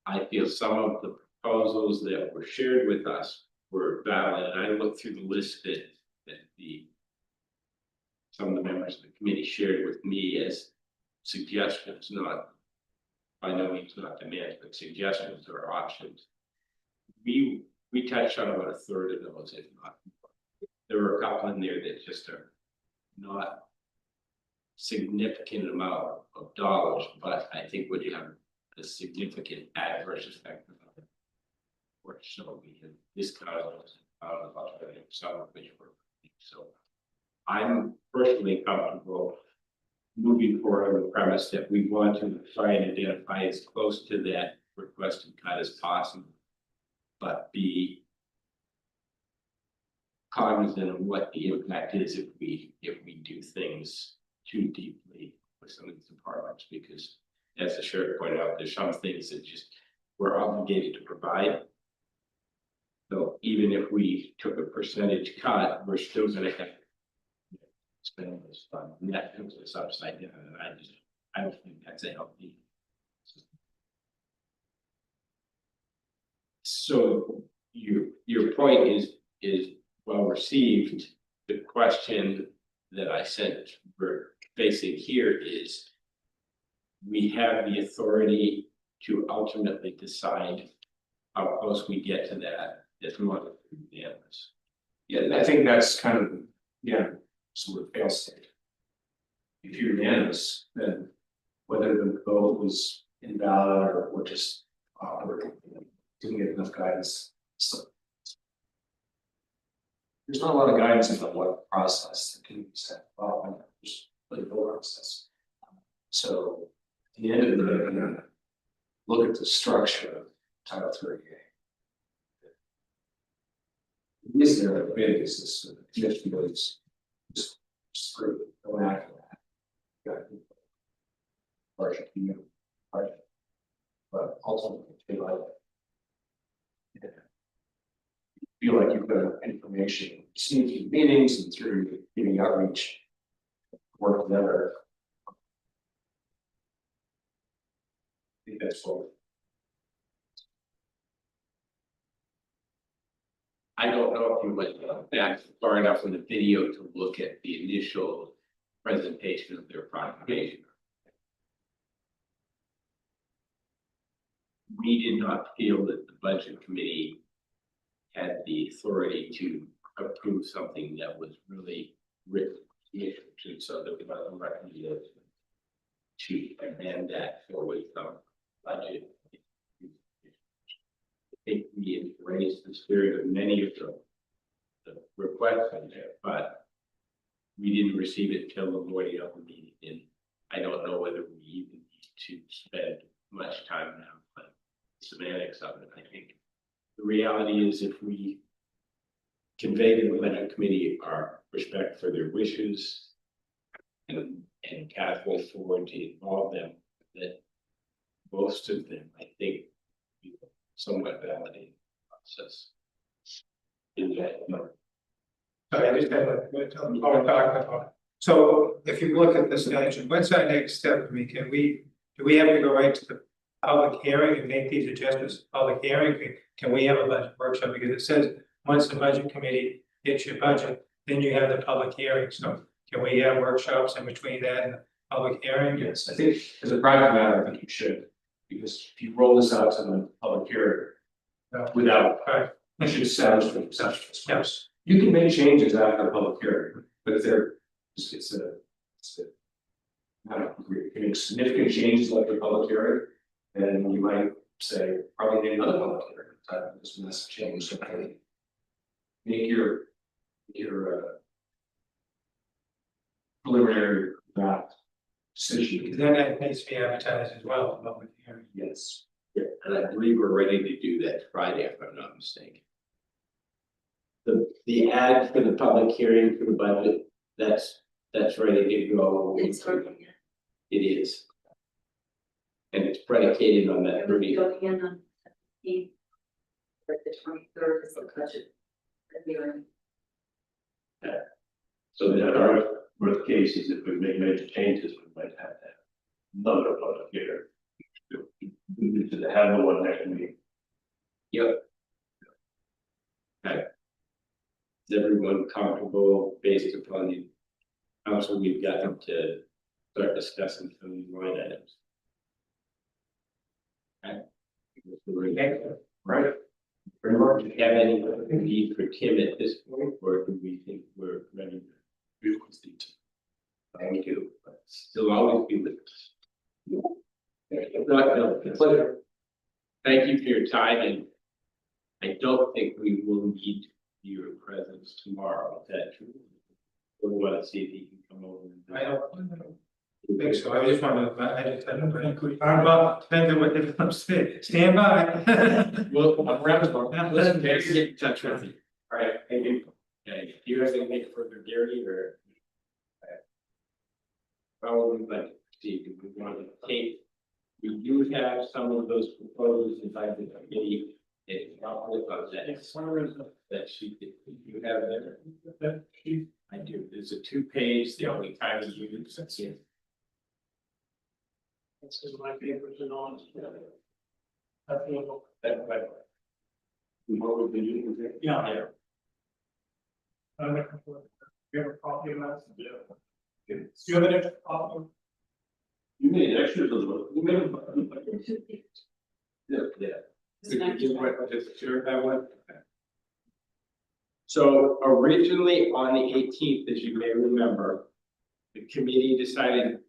I feel some of the proposals that were shared with us were valid, and I looked through the list that some of the members of the committee shared with me as suggestions, not by no means not demands, but suggestions or options. We touched on about a third of those, if not more. There were a couple in there that just are not significant amount of dollars, but I think would have a significant adverse effect on it. So we can discount some of which were. So I'm personally comfortable moving forward on the premise that we want to try and identify as close to that requested cut as possible, but be cognizant of what the impact is if we do things too deeply with some of these departments, because as the sheriff pointed out, there's some things that just we're obligated to provide. So even if we took a percentage cut, we're still gonna have. Spend this fund, and that puts us upside down, and I don't think that's a healthy. So your point is well received. The question that I sent we're facing here is. We have the authority to ultimately decide how close we get to that, if we want to be unanimous. Yeah, and I think that's kind of, yeah, sort of fail state. If you're unanimous, then whether the vote was invalid or just, or didn't get enough guidance. So. There's not a lot of guidance about what process that can be set, there's the vote process. So, at the end of the day, we're gonna look at the structure of Title 38. Is there a big, is this commission was just screwed, go after that. Got it. Partial, partial. But ultimately, they like it. Feel like you've got information, seen through meetings and through giving outreach, work together. I think that's what. I don't know if you went back far enough in the video to look at the initial presentation of their proclamation. We did not feel that the budget committee had the authority to approve something that was really written to, so that we might recommend to amend that for some budget. I think we embraced the spirit of many of the requests in there, but we didn't receive it until the morning of the meeting, and I don't know whether we even need to spend much time now on semantics of it. I think the reality is if we convey to the budget committee our respect for their wishes and pathway forward to involve them, that most of them, I think, somewhat validating process. In that, So I just have so if you look at the statute, what's our next step? I mean, do we have to go right to the public hearing and make these adjustments to public hearing? Can we have a budget workshop? Because it says, once the budget committee gets your budget, then you have the public hearing. So can we have workshops in between that and the public hearing? Yes, I think as a private matter, I think you should, because if you roll this out to the public hearing. No. Without, Right. you should establish the exceptions. Yes. You can make changes after the public hearing, but if they're, it's a. I don't know, if you make significant changes like the public hearing, then you might say, probably need another public hearing, type of this massive change, so make your preliminary draft decision. Because then that needs to be advertised as well, the public hearing. Yes. yeah, and I believe we're ready to do that Friday, if I'm not mistaken. The ad for the public hearing for the budget, that's ready to go. It's already, It is. And it's predicated on that it'll be already. going in on the 23rd is the budget. Hearing. So So that the our, worst case is if we make major changes, we might have to have another public hearing. We need to have the one next meeting. yep. Okay. Is everyone comfortable based upon the council we've gotten to start discussing some of these line items? Okay. Right. Very much. Do you have any need for Tim at this point, or do we think we're ready? Thank you, but still always be with us. If not, no, it's a pleasure. Thank you for your time, and I don't think we will need your presence tomorrow. Is that true? We want to see if he can come over. I don't think so. I just want to, I just, well, depends on what they say. Stand by. Well, I'm around tomorrow. Listen, Get in touch with you. All right, thank you. Okay, do you have anything further, Gary, or? How would we like to proceed? Do we want to take? We do have some of those proposals inside the committee It's probably about that, Where is that sheet that you have there. that sheet? I do, there's a 2-page, the only time you use, that's it. This is my papers and all. That one. That, but. What would be using it? Yeah. Yeah. I'm looking for it. You have a copy of that? Yeah. Do you have an extra copy? You made extras of the, you made them. Yeah. It's not- Just sure I want. So originally on the 18th, as you may remember, the committee decided.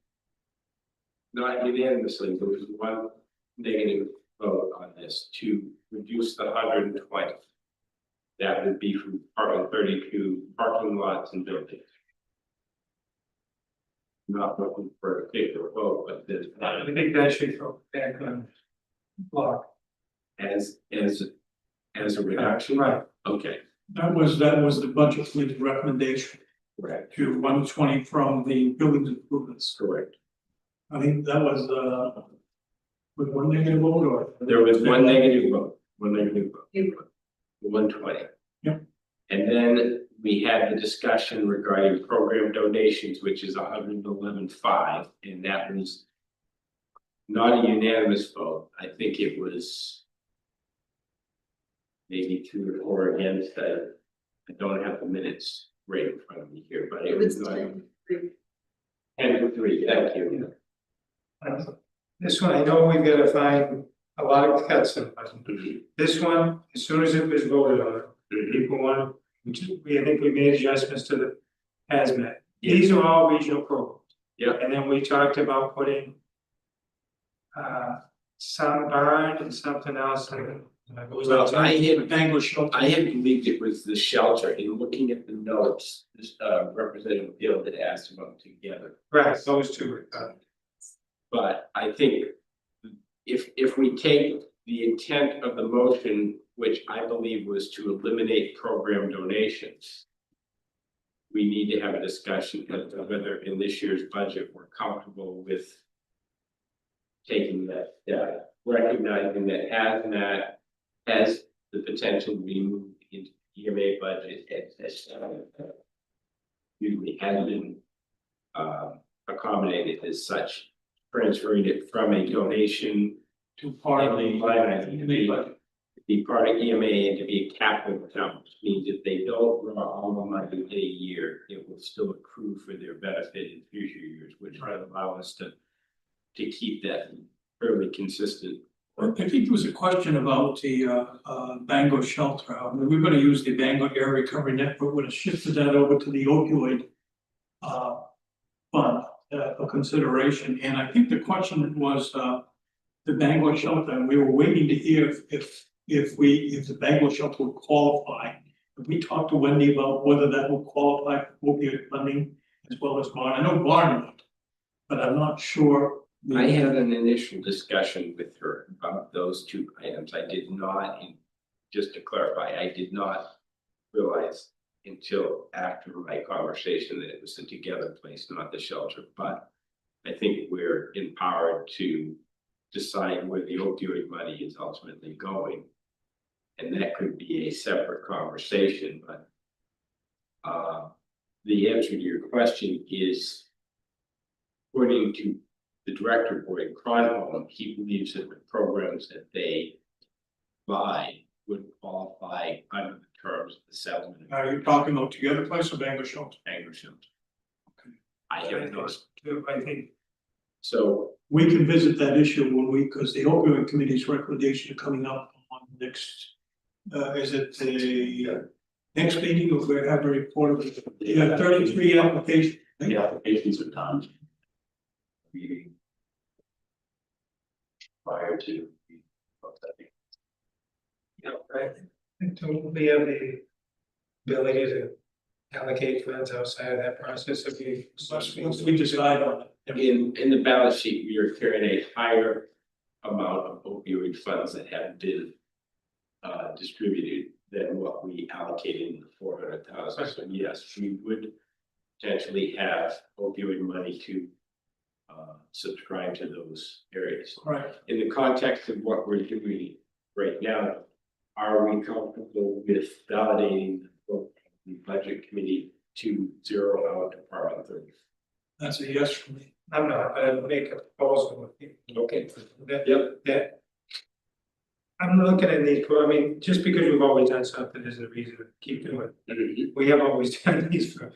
Not unanimously, there was one negative vote on this to reduce the 120. That would be from Department 32 parking lots and buildings. Not looking for a particular vote, but this. I think that should go back on block. As a reduction? Right. Okay, That was the budget committee's recommendation correct, to 120 from the buildings improvements. correct. I think that was, with one negative vote or? There was one negative vote, 120. 120. Yep. And then we had the discussion regarding program donations, which is 111.5, and that was. Not a unanimous vote, I think it was. Maybe 2 or 4 against, I don't have the minutes right in front of me here, but it was like 10-3, thank you. This one, I know we've got to find a lot of cuts in it. This one, as soon as it was voted on, people want, I think we made adjustments to the hazmat. These are all regional programs. Yeah. And then we talked about putting. Some barn and something else. Well, I had Bangor shelter. I had believed it was the shelter, in looking at the notes, this Representative Gill had asked about together. Right, those two were done. But I think if we take the intent of the motion, which I believe was to eliminate program donations. We need to have a discussion as to whether in this year's budget, we're comfortable with. Taking that, recognizing that hazmat has the potential to be moved into EMA budget as usually has been accommodated as such, transferring it from a donation To part of the line item to be part of EMA and to be a capital account, which means if they don't draw all the money in a year, it will still accrue for their benefit in future years, which will allow us to keep that fairly consistent. I think there was a question about the Bangor shelter. We were gonna use the Bangor Air Recovery Network, would have shifted that over to the opioid fund for consideration, and I think the question was the Bangor shelter, and we were waiting to hear if the Bangor shelter would qualify. We talked to Wendy about whether that would qualify for opioid funding as well as Barn. I know Barn would, but I'm not sure. I had an initial discussion with her about those 2 items. I did not, and just to clarify, I did not realize until after my conversation that it was the together place, not the shelter, but I think we're empowered to decide where the opioid money is ultimately going. And that could be a separate conversation, but the answer to your question is, according to the director Boyd Cronholm, he believes that the programs that they buy would qualify under the terms of the settlement Are you talking about Together Place or Bangor shelter? of Bangor Shelter. I have not, I think, so We can visit that issue because the opioid committee's recommendation are coming up on next. Is it the next meeting or we have a report of it? You have 33 applications. The applications are done. Meeting. Prior to. right, and so we have the ability to allocate funds outside of that process if we. Once we decide on it. in the balance sheet, we are carrying a higher amount of opioid funds that have been distributed than what we allocated in the 400,000. So yes, we would potentially have opioid money to subscribe to those areas. Right. In the context of what we're doing right now, are we comfortable with validating the vote of the budget committee to zero out Department 30? That's a yes for me. I'm not, but I would make a proposal with you. Okay. That, Yep. that. I'm looking at these, I mean, just because we've always done something isn't a reason to keep doing it. We have always done these for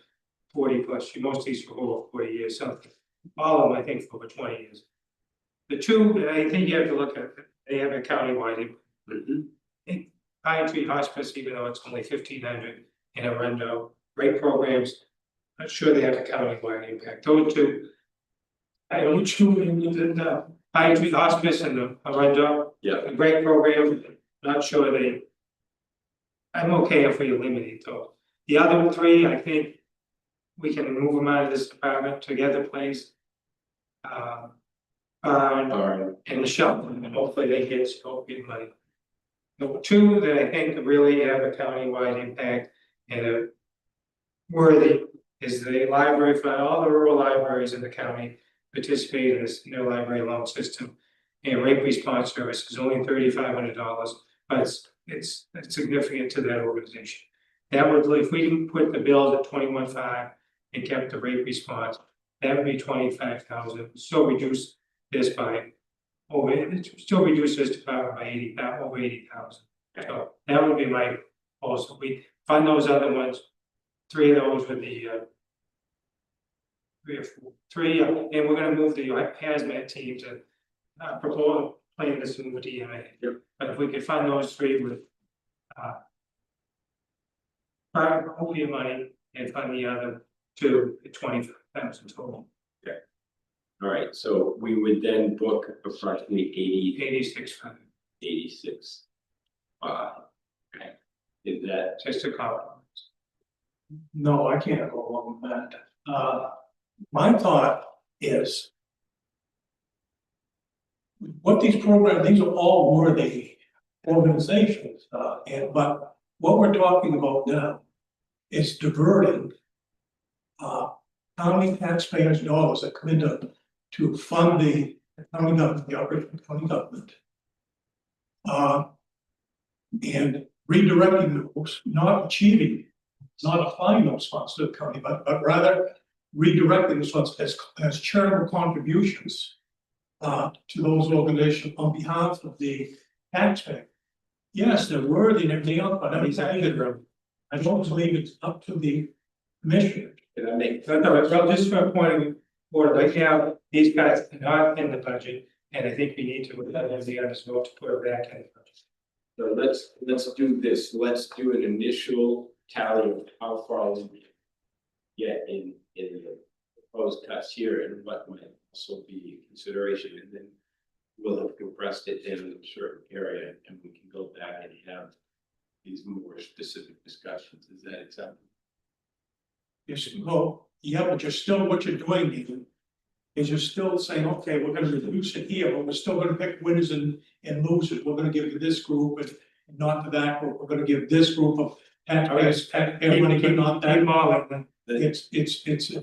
40+ years, most of these for over 40 years, something. All of them, I think, for over 20 years. The two, I think you have to look at, they have a countywide. Pine Tree Hospice, even though it's only 1,500 in Arundel, great programs. I'm sure they have a countywide impact. Those two. I don't choose the Pine Tree Hospice and the Arundel. Yeah. A great program, not sure they. I'm okay if we eliminate those. The other three, I think. We can move them out of this department to the other place. And the shelter, and hopefully they get scopian money. The two that I think really have a countywide impact and a worthy is the library fund. All the rural libraries in the county participate in this interlibrary loan system. And rate response service is only $3,500, but it's significant to that organization. That would, if we can put the bills at 21.5 and kept the rate response, that would be 25,000. Still reduce this by still reduce this department by 80,000, over 80,000. So that would be my proposal. We fund those other ones. 3 of those would be 3 or 4, 3, and we're gonna move the hazmat team to propose playing this in with DMA. Yep. But if we could fund those 3 with hopefully money and fund the other 2 at 25,000 total. All right, so we would then book approximately 8600, 86. Okay, is that, just a compromise. No, I can't go along with that. My thought is. What these programs, these are all worthy organizations, but what we're talking about now is diverting. County taxpayers' dollars that come into to fund the county government, the operation of the county government. And redirecting those, not achieving, not applying those funds to the county, but rather redirecting those funds as charitable contributions. To those organizations on behalf of the taxpayer. Yes, they're worthy and everything else, but I don't believe it's up to the commissioner. can I make, Well, just for a point of order, right now, these guys are not in the budget, and I think we need to, let the others vote to put it back in the budget. so let's do this, let's do an initial tally of how far we get in the proposed cuts here and what might also be a consideration, and then we'll have compressed it down in a certain area and we can go back and have these more specific discussions. Is that acceptable? Yes, well, yeah, but you're still, what you're doing, Ethan, is you're still saying, okay, we're gonna reduce it here, but we're still gonna pick winners and losers. We're gonna give to this group and not to that group. We're gonna give this group of taxpayers, taxpayer money, but not that. It's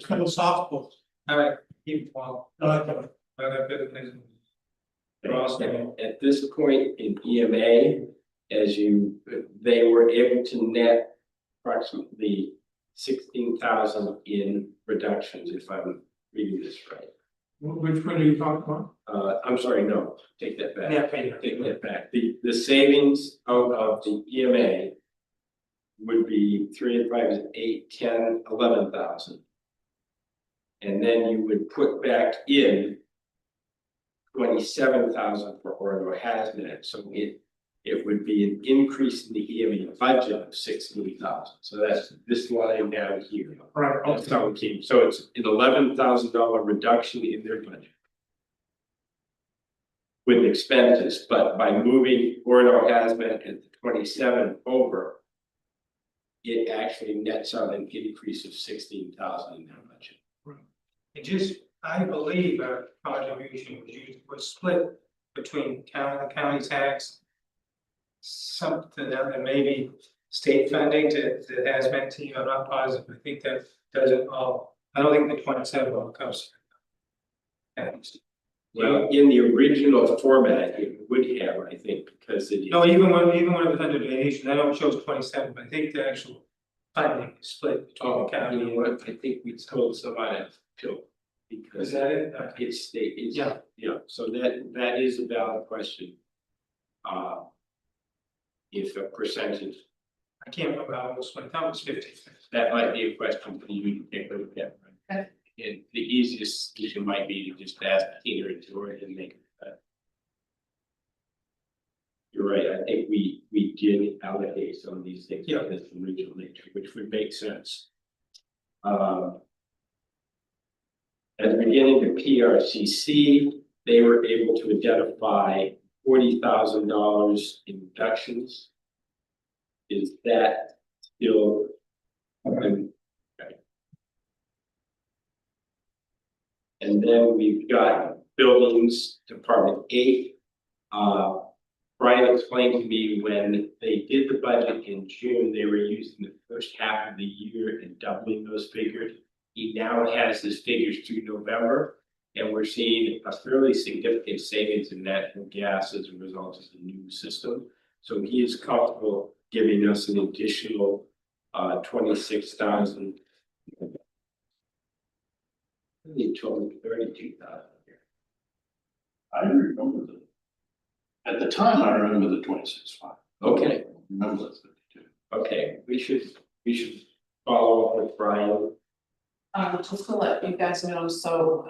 philosophical. All right, keep following. At this point in EMA, they were able to net approximately 16,000 in reductions, if I'm reading this right. Which one are you talking about? I'm sorry, no, take that back. Yeah, pay Take that back. The savings of the EMA would be 3 and 5 is 8, 10, 11,000. And then you would put back in 27,000 for Orlando Hazmat, so it would be an increase in the EMA budget of 16,000. So that's this line down here. Right, That's how it came. So it's an $11,000 reduction in their budget with expenses, but by moving Orlando Hazmat at the 27 over, it actually nets out an increase of 16,000 in their budget. It just, I believe our contribution was split between the county tax. Something that, and maybe state funding to the hazmat team, I'm not positive, I think that doesn't all, I don't think the 27 all comes. Well, in the original format, it would have, I think, because it is. No, even when it was under donation, I know it shows 27, but I think the actual funding is split between Oh, the county. you know what, I think we told somebody to. Is Because that it? Okay. it's state, it's. Yeah. Yeah, so that is a valid question. If a percentage, I can't remember how it was, I thought it was 50. that might be a question for you to take a look at. Okay. And the easiest solution might be to just ask Peter and George and make it. You're right, I think we did allocate some of these things. Yeah. As regional nature, which would make sense. At the beginning of PRCC, they were able to identify $40,000 in reductions. Is that still? Okay. And then we've got buildings, Department 8. Brian explained to me when they did the budget in June, they were using the first half of the year and doubling those figures. He now has his figures through November, and we're seeing a fairly significant savings in natural gas as a result of the new system. So he is comfortable giving us an additional 26,000. He told me 32,000 here. I remember at the time, I remember the 26.5. Okay, Remember that 52. okay, we should follow up with Brian. Just to let you guys know, so,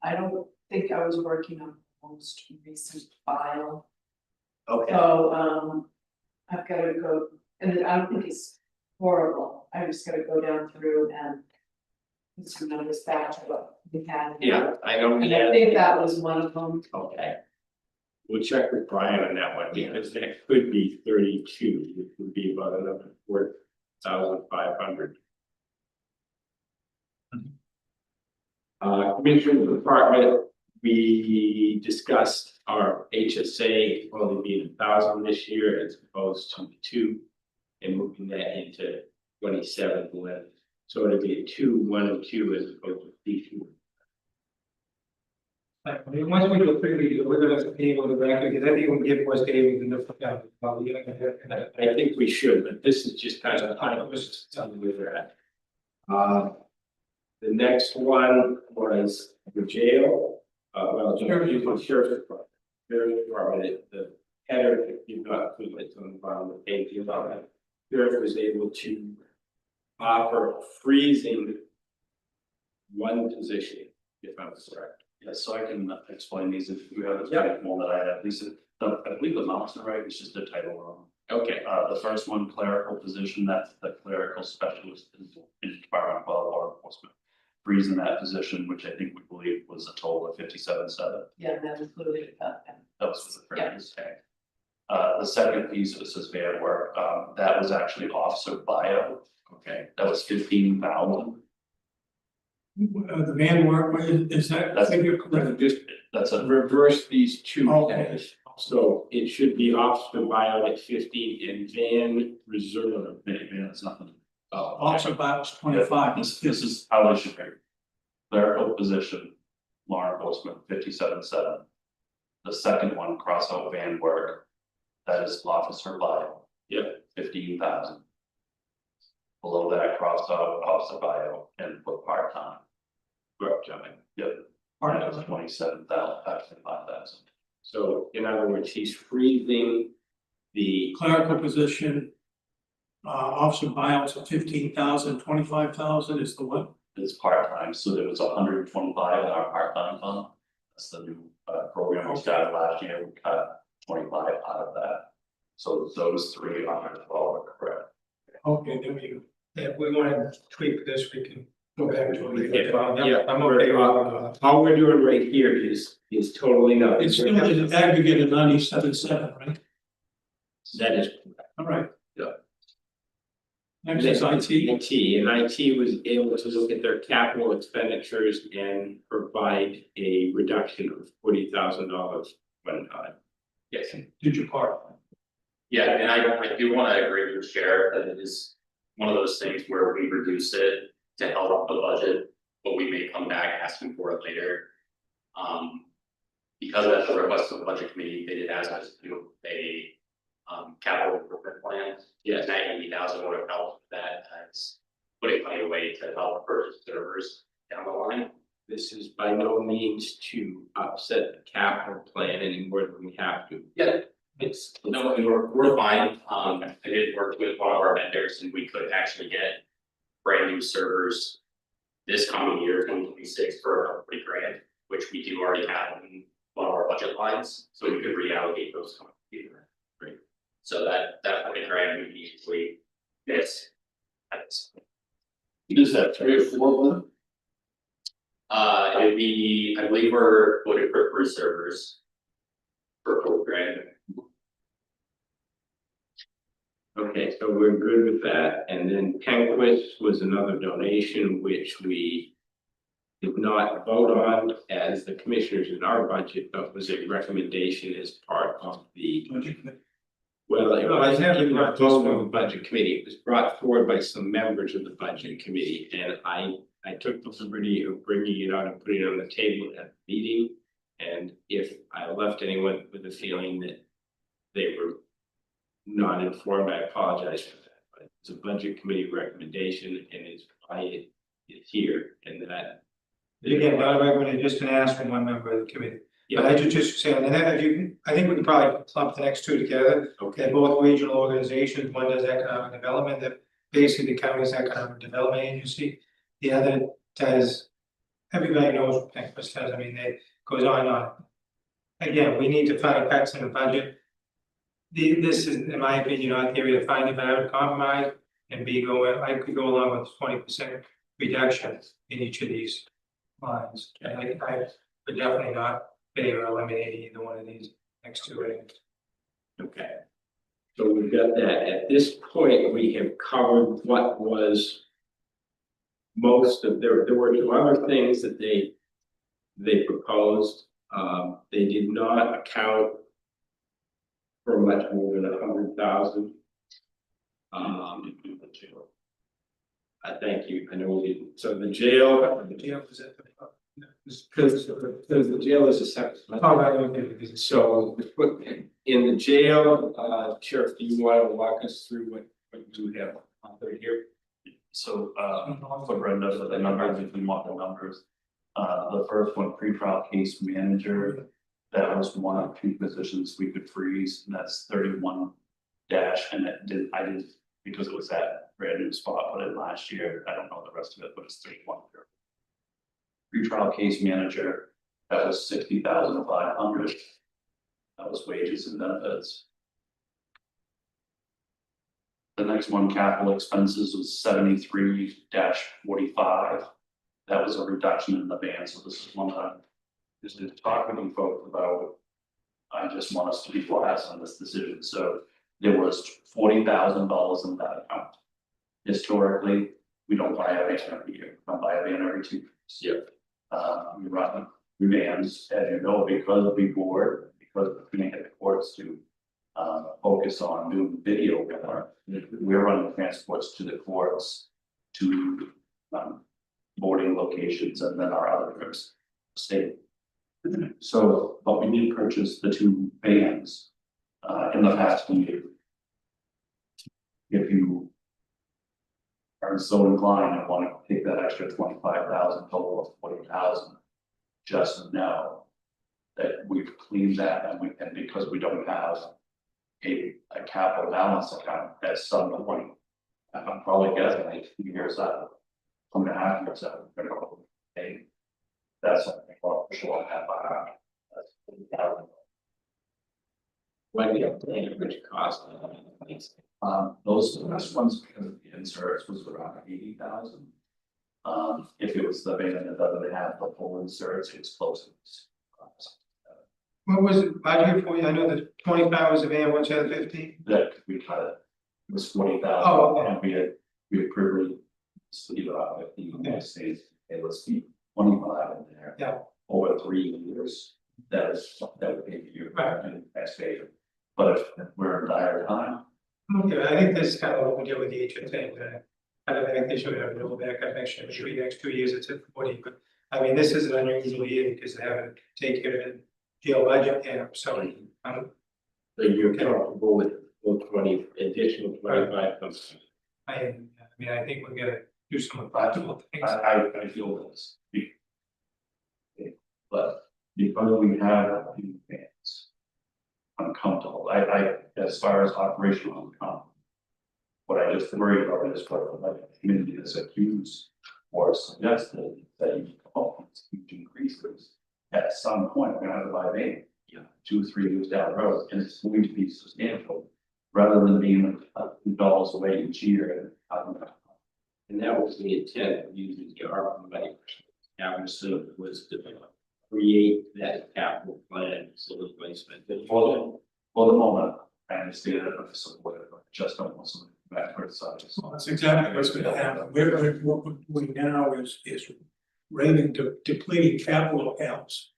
I don't think I was working on the most recent file. Okay. So, I've got to go, and I don't think it's horrible, I just gotta go down through and put some numbers back to what we had. Yeah, I know we And I had. think that was one of them. Okay. We'll check with Brian on that one, because that could be 32, which would be about another 4,500. Commissioner Department, we discussed our HSA only being 1,000 this year as opposed to 2, and moving that into 27 11. So it'll be a 2, 1, and 2 as opposed to 2. Like, once we go through, we're gonna be able to back, because I think we'll give West David the different. I think we should, but this is just kind of, I was telling you where we're at. The next one was the jail, well, sheriff's department. Sheriff's department, the header, if you've not put it on the bottom of the page, you know, that sheriff was able to offer freezing one position, if I'm correct. Yeah, so I can explain these if you have the Yeah. one that I have, these are, I believe the amounts are right, it's just the title wrong. Okay, The first one, clerical position, that's the clerical specialist in Department of Law Enforcement. Freezing that position, which I think we believe was a total of 57,700. Yeah, that included that. That was for the previous tag. The second piece, it says van work, that was actually officer bio, okay. that was 15,000. The van work, is that That's- figure correct? Just That's a, reverse these two Okay. things. So it should be officer buyout at 15 and van reserve. man, it's nothing. Also about 25. This is how they should be. Clerical position, law enforcement, 57,700. The second one, cross out van work, that is officer bio. Yep. 15,000. Below that, cross out officer bio and put part-time. Correct, John. Yep. That was 27,000, 5,000. So in other words, he's freezing the, Clerical position. Officer buyouts of 15,000, 25,000 is the one. It's part-time, so there was 125 in our part-time fund. That's the new program we started last year, we cut 25 out of that. So those three are all correct. Okay, there we go. Yeah, if we wanna tweak this, we can go back to it. Yeah. I'm okay with all we're doing right here is totally nothing. It's still an aggregate of 97.7, right? That is All right. Yeah. Next is IT. IT, and IT was able to look at their capital expenditures and provide a reduction of $40,000 one time. Yes. Did your part. Yeah, and I do wanna agree with Sheriff that it is one of those things where we reduce it to help the budget, but we may come back asking for it later. because at the request of the budget committee, they did ask us to do a capital improvement plan. Yes, that 80,000 would have helped that as putting money away to help purchase servers down the line. This is by no means to upset the capital plan any more than we have to. Yeah, it's, no, we're fine. I did work with one of our vendors and we could actually get brand new servers this coming year, 2026, for about $40,000, which we do already have in one of our budget lines, so we could reallocate those coming year. Great. So that $40,000 would be easily missed at this point. Is that 3 or 4 of them? It'd be, I believe we're voted for 3 servers for $4,000. Okay, so we're good with that, and then Penquist was another donation which we did not vote on as the commissioners in our budget, but was a recommendation as part of the. Well, it wasn't even a vote on the budget committee, it was brought forward by some members of the budget committee, and I took the liberty of bringing it out and putting it on the table at the meeting. And if I left anyone with a feeling that they were not informed, I apologize for that, but it's a budget committee recommendation and it's why it is here and that. Again, not a recommendation, just an ask from one member of the committee. Yeah, But I just say, and then if you, I think we can probably clump the next two together. okay, They're both regional organizations, one does economic development, that basically the county's economic development agency. The other does, everybody knows what Penquist does, I mean, it goes on and on. Again, we need to find cuts in the budget. This is, in my opinion, not the area to find if I would compromise and be going, I could go along with 20% reduction in each of these lines. And I would definitely not favor eliminating either one of these next two items. okay. So we've got that. At this point, we have covered what was most of, there were some other things that they proposed. They did not account for much more than 100,000. I thank you. I know we didn't. So the jail. The jail was at the. Because the jail is a separate. Oh, right, okay, because So in the jail, Sheriff, do you want to walk us through what you have on here? So, for Brenda, for the numbers, if you want the numbers. The first one, pretrial case manager, that was one of 2 positions we could freeze, and that's 31 dash, and I didn't, because it was that brand new spot, put in last year, I don't know the rest of it, but it's 31. Pretrial case manager, that was 60,500. That was wages and benefits. The next one, capital expenses, was 73-45. That was a reduction in the van, so this is one time. Just to talk with you folks about, I just want us to be last on this decision, so there was $40,000 in that account. Historically, we don't buy a van every year, we don't buy a van every 2 years. Yep. We run vans, as you know, because we board, because we can get the courts to focus on doing video camera. We're running transports to the courts, to boarding locations, and then our other trips, state. So, but we did purchase the 2 vans in the past year. If you are so inclined and want to take that extra 25,000 total of 40,000, just know that we've cleaned that, and because we don't have a capital balance account at some point, I'm probably guessing like 2 years out, 2.5 years out, we're gonna go pay. That's something for sure I have behind. That's 40,000. What do you have which cost? Those last ones, because of the inserts, was around 80,000. If it was the van that doesn't have the full inserts, it's close. what was it budget for you? I know the 25 was a van, what's the other 15? That we cut it, it was 40,000. Oh, okay. And we had previously, leave it out 15, Okay. stays, hey, let's keep 25 in there. Yeah. Over 3 years, that would be you Right. and next favor. But if we're in dire time, Okay, I think this is kind of what we do with the HSA, I don't think they should have a little backup next year, maybe the next 2 years it's at 40, but I mean, this is an unusual year because they haven't taken care of it their budget there, so. So you're comfortable with those 20 additional 25 comes. I mean, I think we're gonna do some practical things. I feel this. But because we have a few fans. I'm comfortable, as far as operational, I'm comfortable. What I just worry about is what the community is accused or suggested that you come up with huge increases. At some point, we're gonna have to buy van, 2-3 years down the road, and it's going to be substantial. Rather than being $2 away each year. And that was the intent of using the ARPA money. Amazon was to create that capital plan, so replacement. For the moment, I understand that I support it, but I just don't want something back for its side. Well, that's exactly what's gonna happen. What we're doing now is raiding, depleting capital accounts.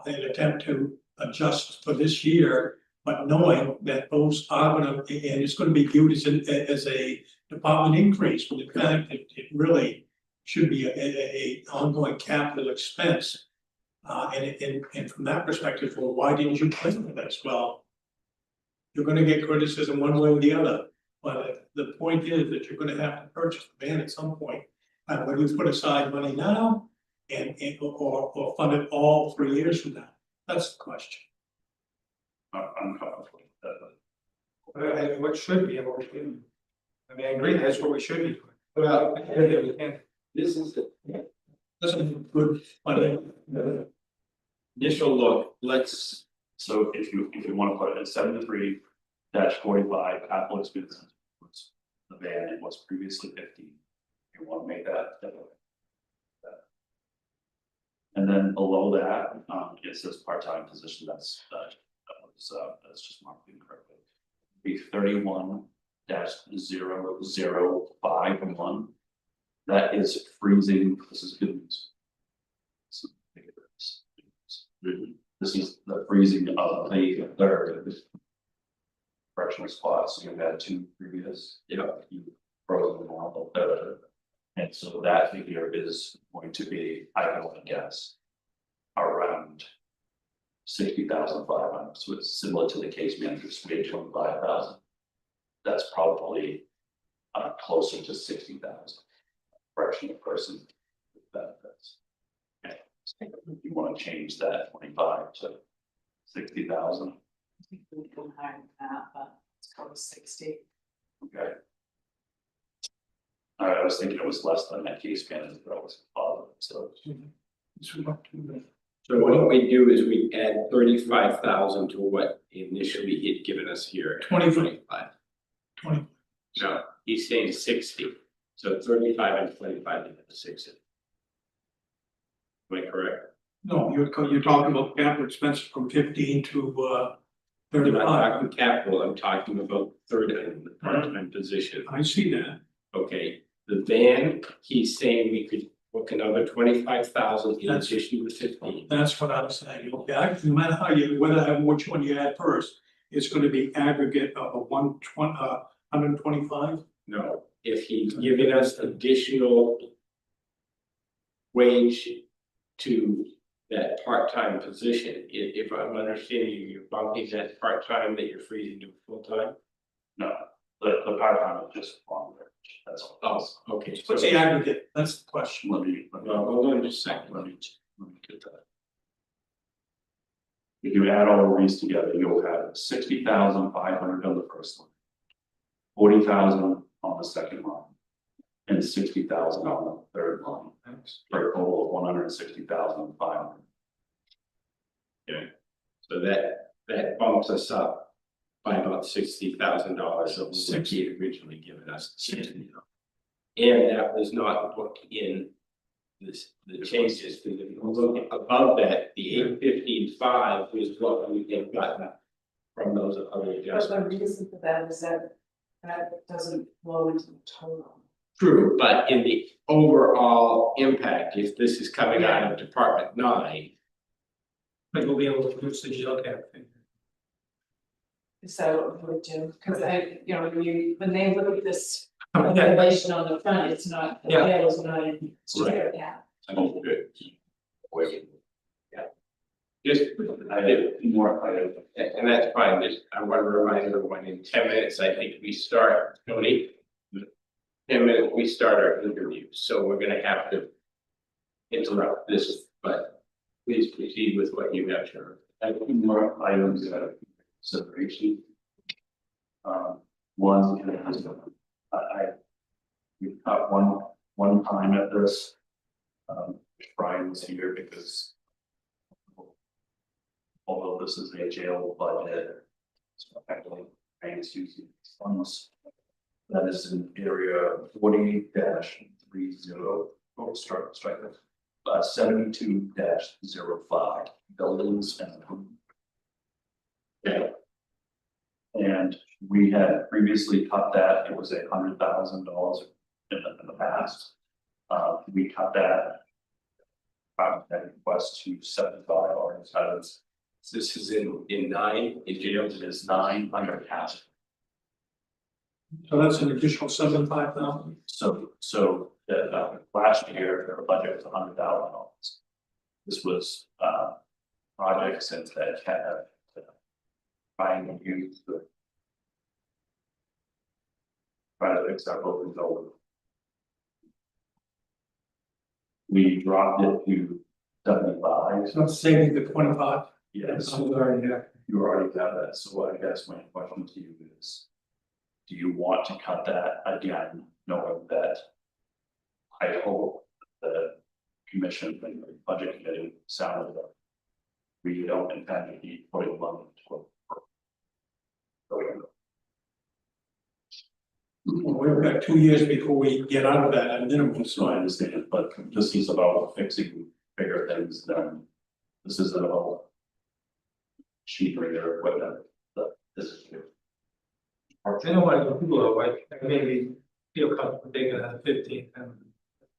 In an attempt to adjust for this year, but knowing that those are gonna, and it's gonna be viewed as a department increase, when in fact, it really should be a ongoing capital expense. And from that perspective, well, why didn't you plan for this? Well, you're gonna get criticism one way or the other, but the point is that you're gonna have to purchase the van at some point. And whether you put aside money now or fund it all 3 years from now, that's the question. I'm comfortable with that. What should be able to do. I mean, I agree, that's what we should be doing. Well, I think that we can. this is the Doesn't good funding. initial look. Let's, So if you want to put it at 73-45 capital expenses, was the van, it was previously 50. You want to make that. And then below that, it says part-time position, that's just marked incorrectly. Be 31-0051. That is freezing, this is good news. So, this is the freezing of the third correctional spots, so you had 2 previous, you froze them all, the third. And so that figure is going to be, I can only guess, around 60,500, so it's similar to the case manager's wage of 5,000. That's probably closer to 60,000 correctional person with benefits. Okay. If you want to change that 25 to 60,000, I think we can hire that, but let's go with 60. okay. I was thinking it was less than that case manager, but I was positive, so. so what we do is we add 35,000 to what initially he'd given us here. 25. 20. No, he's saying 60, so 35 and 25 to 60. Am I correct? No, you're talking about capital expenses from 15 to I'm not 35. talking capital, I'm talking about third and the part-time position. I see that. Okay, the van, he's saying we could book another 25,000 in That's- addition to 15. That's what I'm saying. Okay, no matter how you, which one you add first, it's gonna be aggregate of a 125. No, if he's giving us additional wage to that part-time position, if I'm understanding you, you're bumping that part-time that you're freezing to full-time? No, the part-time is just longer, that's all. Oh, okay. What's the aggregate? That's the question. Let me Hold on just a second. let me get that. If you add all of these together, you'll have 60,500 on the first one. 40,000 on the second line. And 60,000 on the third line, for a total of 160,500. Okay, so that bumps us up by about $60,000 of what he had originally given us. And that was not booked in this, the changes, if you look above that, the 815.5 is what we had gotten from those other But the adjustments. reason for that is that doesn't flow into the total. True, but in the overall impact, if this is coming out of Department 9, But we'll be able to reduce the jail cap thing. Is that what we would do? Cause when they look at this evaluation on the front, it's not, the Yeah. jail is not in, it's just Right. yeah. I don't good. Just, I have more, and that's fine, just, I want to remind everyone, in 10 minutes, I think we start, Tony. 10 minutes, we start our interview, so we're gonna have to interrupt this, but please proceed with what you have, Sharon. I have more items that are consideration. One, we've got one time at this. Brian was here because although this is a jail budget, it's effectively Brian's using these funds. That is in area 40-30, strike it. 72-05, buildings and improvement. Yeah. And we had previously cut that, it was $100,000 in the past. We cut that. That request to 75 or This is in 9, in jail, it is 900,000. So that's an additional 75,000. So last year, their budget was $100,000. This was projects that had trying to use the try to fix our buildings over. We dropped it to 75. So it's saving the 25. Yes, I'm already there. you already got that. So I guess my question to you is, do you want to cut that again, knowing that I hope the commission and the budget committee sounded that we don't intend to keep putting money into it. Well, we've got 2 years before we get out of that at minimum, So I understand, but this is about fixing bigger things than, this is about cheaper or whatever, but this is. I don't want to go too low, I maybe feel comfortable taking that 15.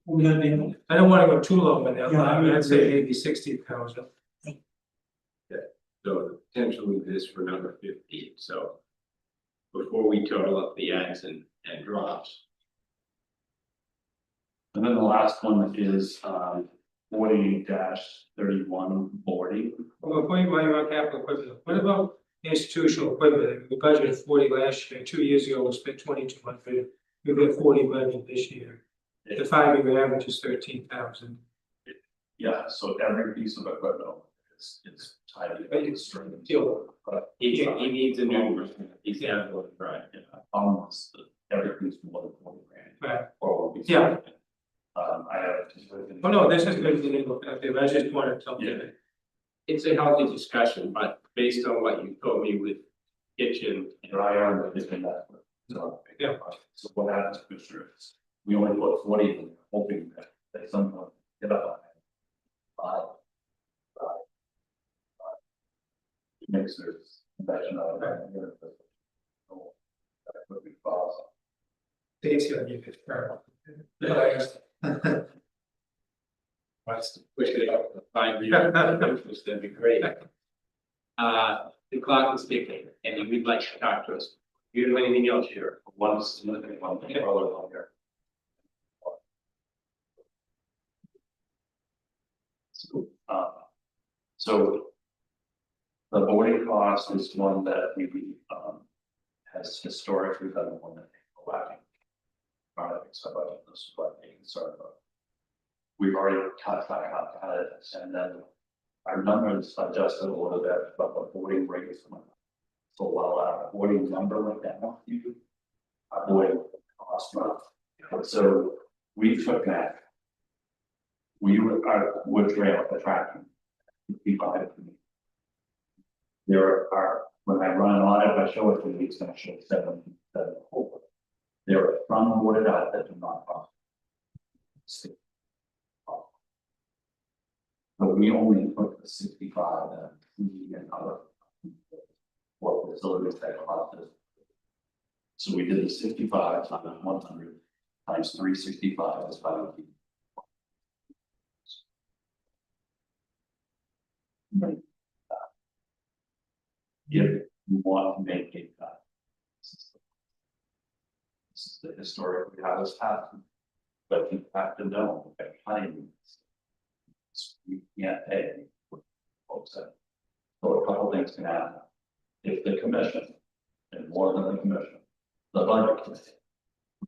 We're gonna be- I don't want to go too low, but now, Yeah, I would I'd say agree. maybe 60,000. so potentially this for number 15, so. Before we total up the adds and drops. And then the last one is 40-31 boarding. Well, before you buy your capital equipment, what about institutional equipment? We budgeted 40 last year, 2 years ago, we spent 2,200. We've got 40 budget this year. The 5-year average is 13,000. Yeah, so every piece of equipment is tied But to it's string. still- He needs a new, he's down to right. Almost everything's more than 40 grand. Right. Or will be. Yeah. I have. Oh, no, this is good, I just wanted to. Yeah. It's a healthy discussion, but based on what you told me with kitchen. And I earned it in that. So. Yeah. So what happens, Commissioner, is we only put 40 in, hoping that someone get up. Five. Makes there's. Imagine that. That would be fast. Stacy, I give it fair. Wants to push it up to 5 years, that'd be great. The clock is ticking, and we'd like to talk to us. Do you have anything else here? One thing on here. So. The boarding cost is one that we has historically been the one that people lacking. Except about this is what they concerned about. We've already cut back up at it, and then our numbers adjusted a little bit, but the boarding rate is. So while our boarding number went down, our boarding cost went up. So we took that. We were our wood trail attracting. We buy it. There are, when I run an audit, I show it to you, it's gonna show 7. There are from boarded out that do not cost. But we only put the 65 that we and other. What facilities that cost us. So we did the 65 times 100 times 365 is 5. If you want to make a cut. This is the historically how this happened. But you have to know that time. You can't pay. Folks that So a couple things can happen. If the commission, and more than the commission, the budget committee,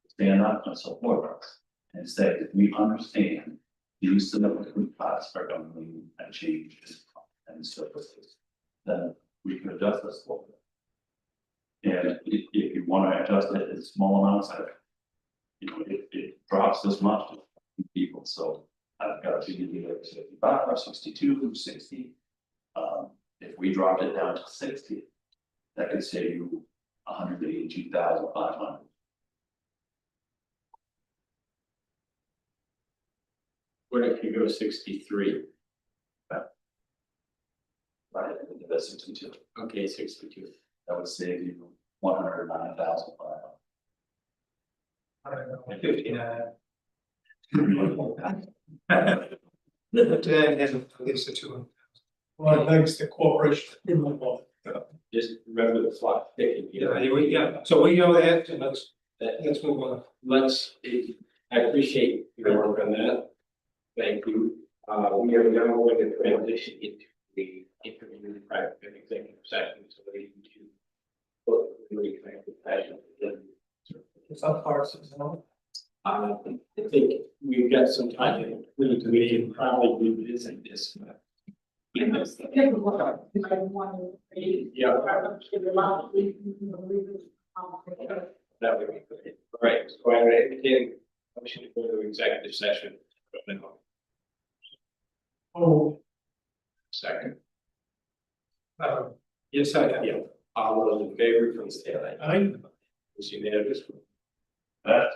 stand up and support us and say, we understand these significant cuts are going to mean a change in services, then we can adjust this a little bit. And if you want to adjust it in small amounts, it drops this much to people, so I've got to be either 65 or 62, 60. If we dropped it down to 60, that could save you 182,500. What if you go 63? Right, that's 62. Okay, 62. That would save you 109,500. I don't know, 59. It's the two. Well, thanks to corporation. Just remember the clock ticking. Yeah, so we know that, and let's move on. I appreciate your work on that. Thank you. We are now going to transition into the interview private and executive session, so we need to. Put the executive session. It's up parts, no? I think we've got some time to include the meeting and probably revisit this. Yeah. That would be good. All right, so I entertain a motion to go to executive session. Oh, Second. Yes, I have. Yeah. All those in favor from the state. I. It's unanimous. That,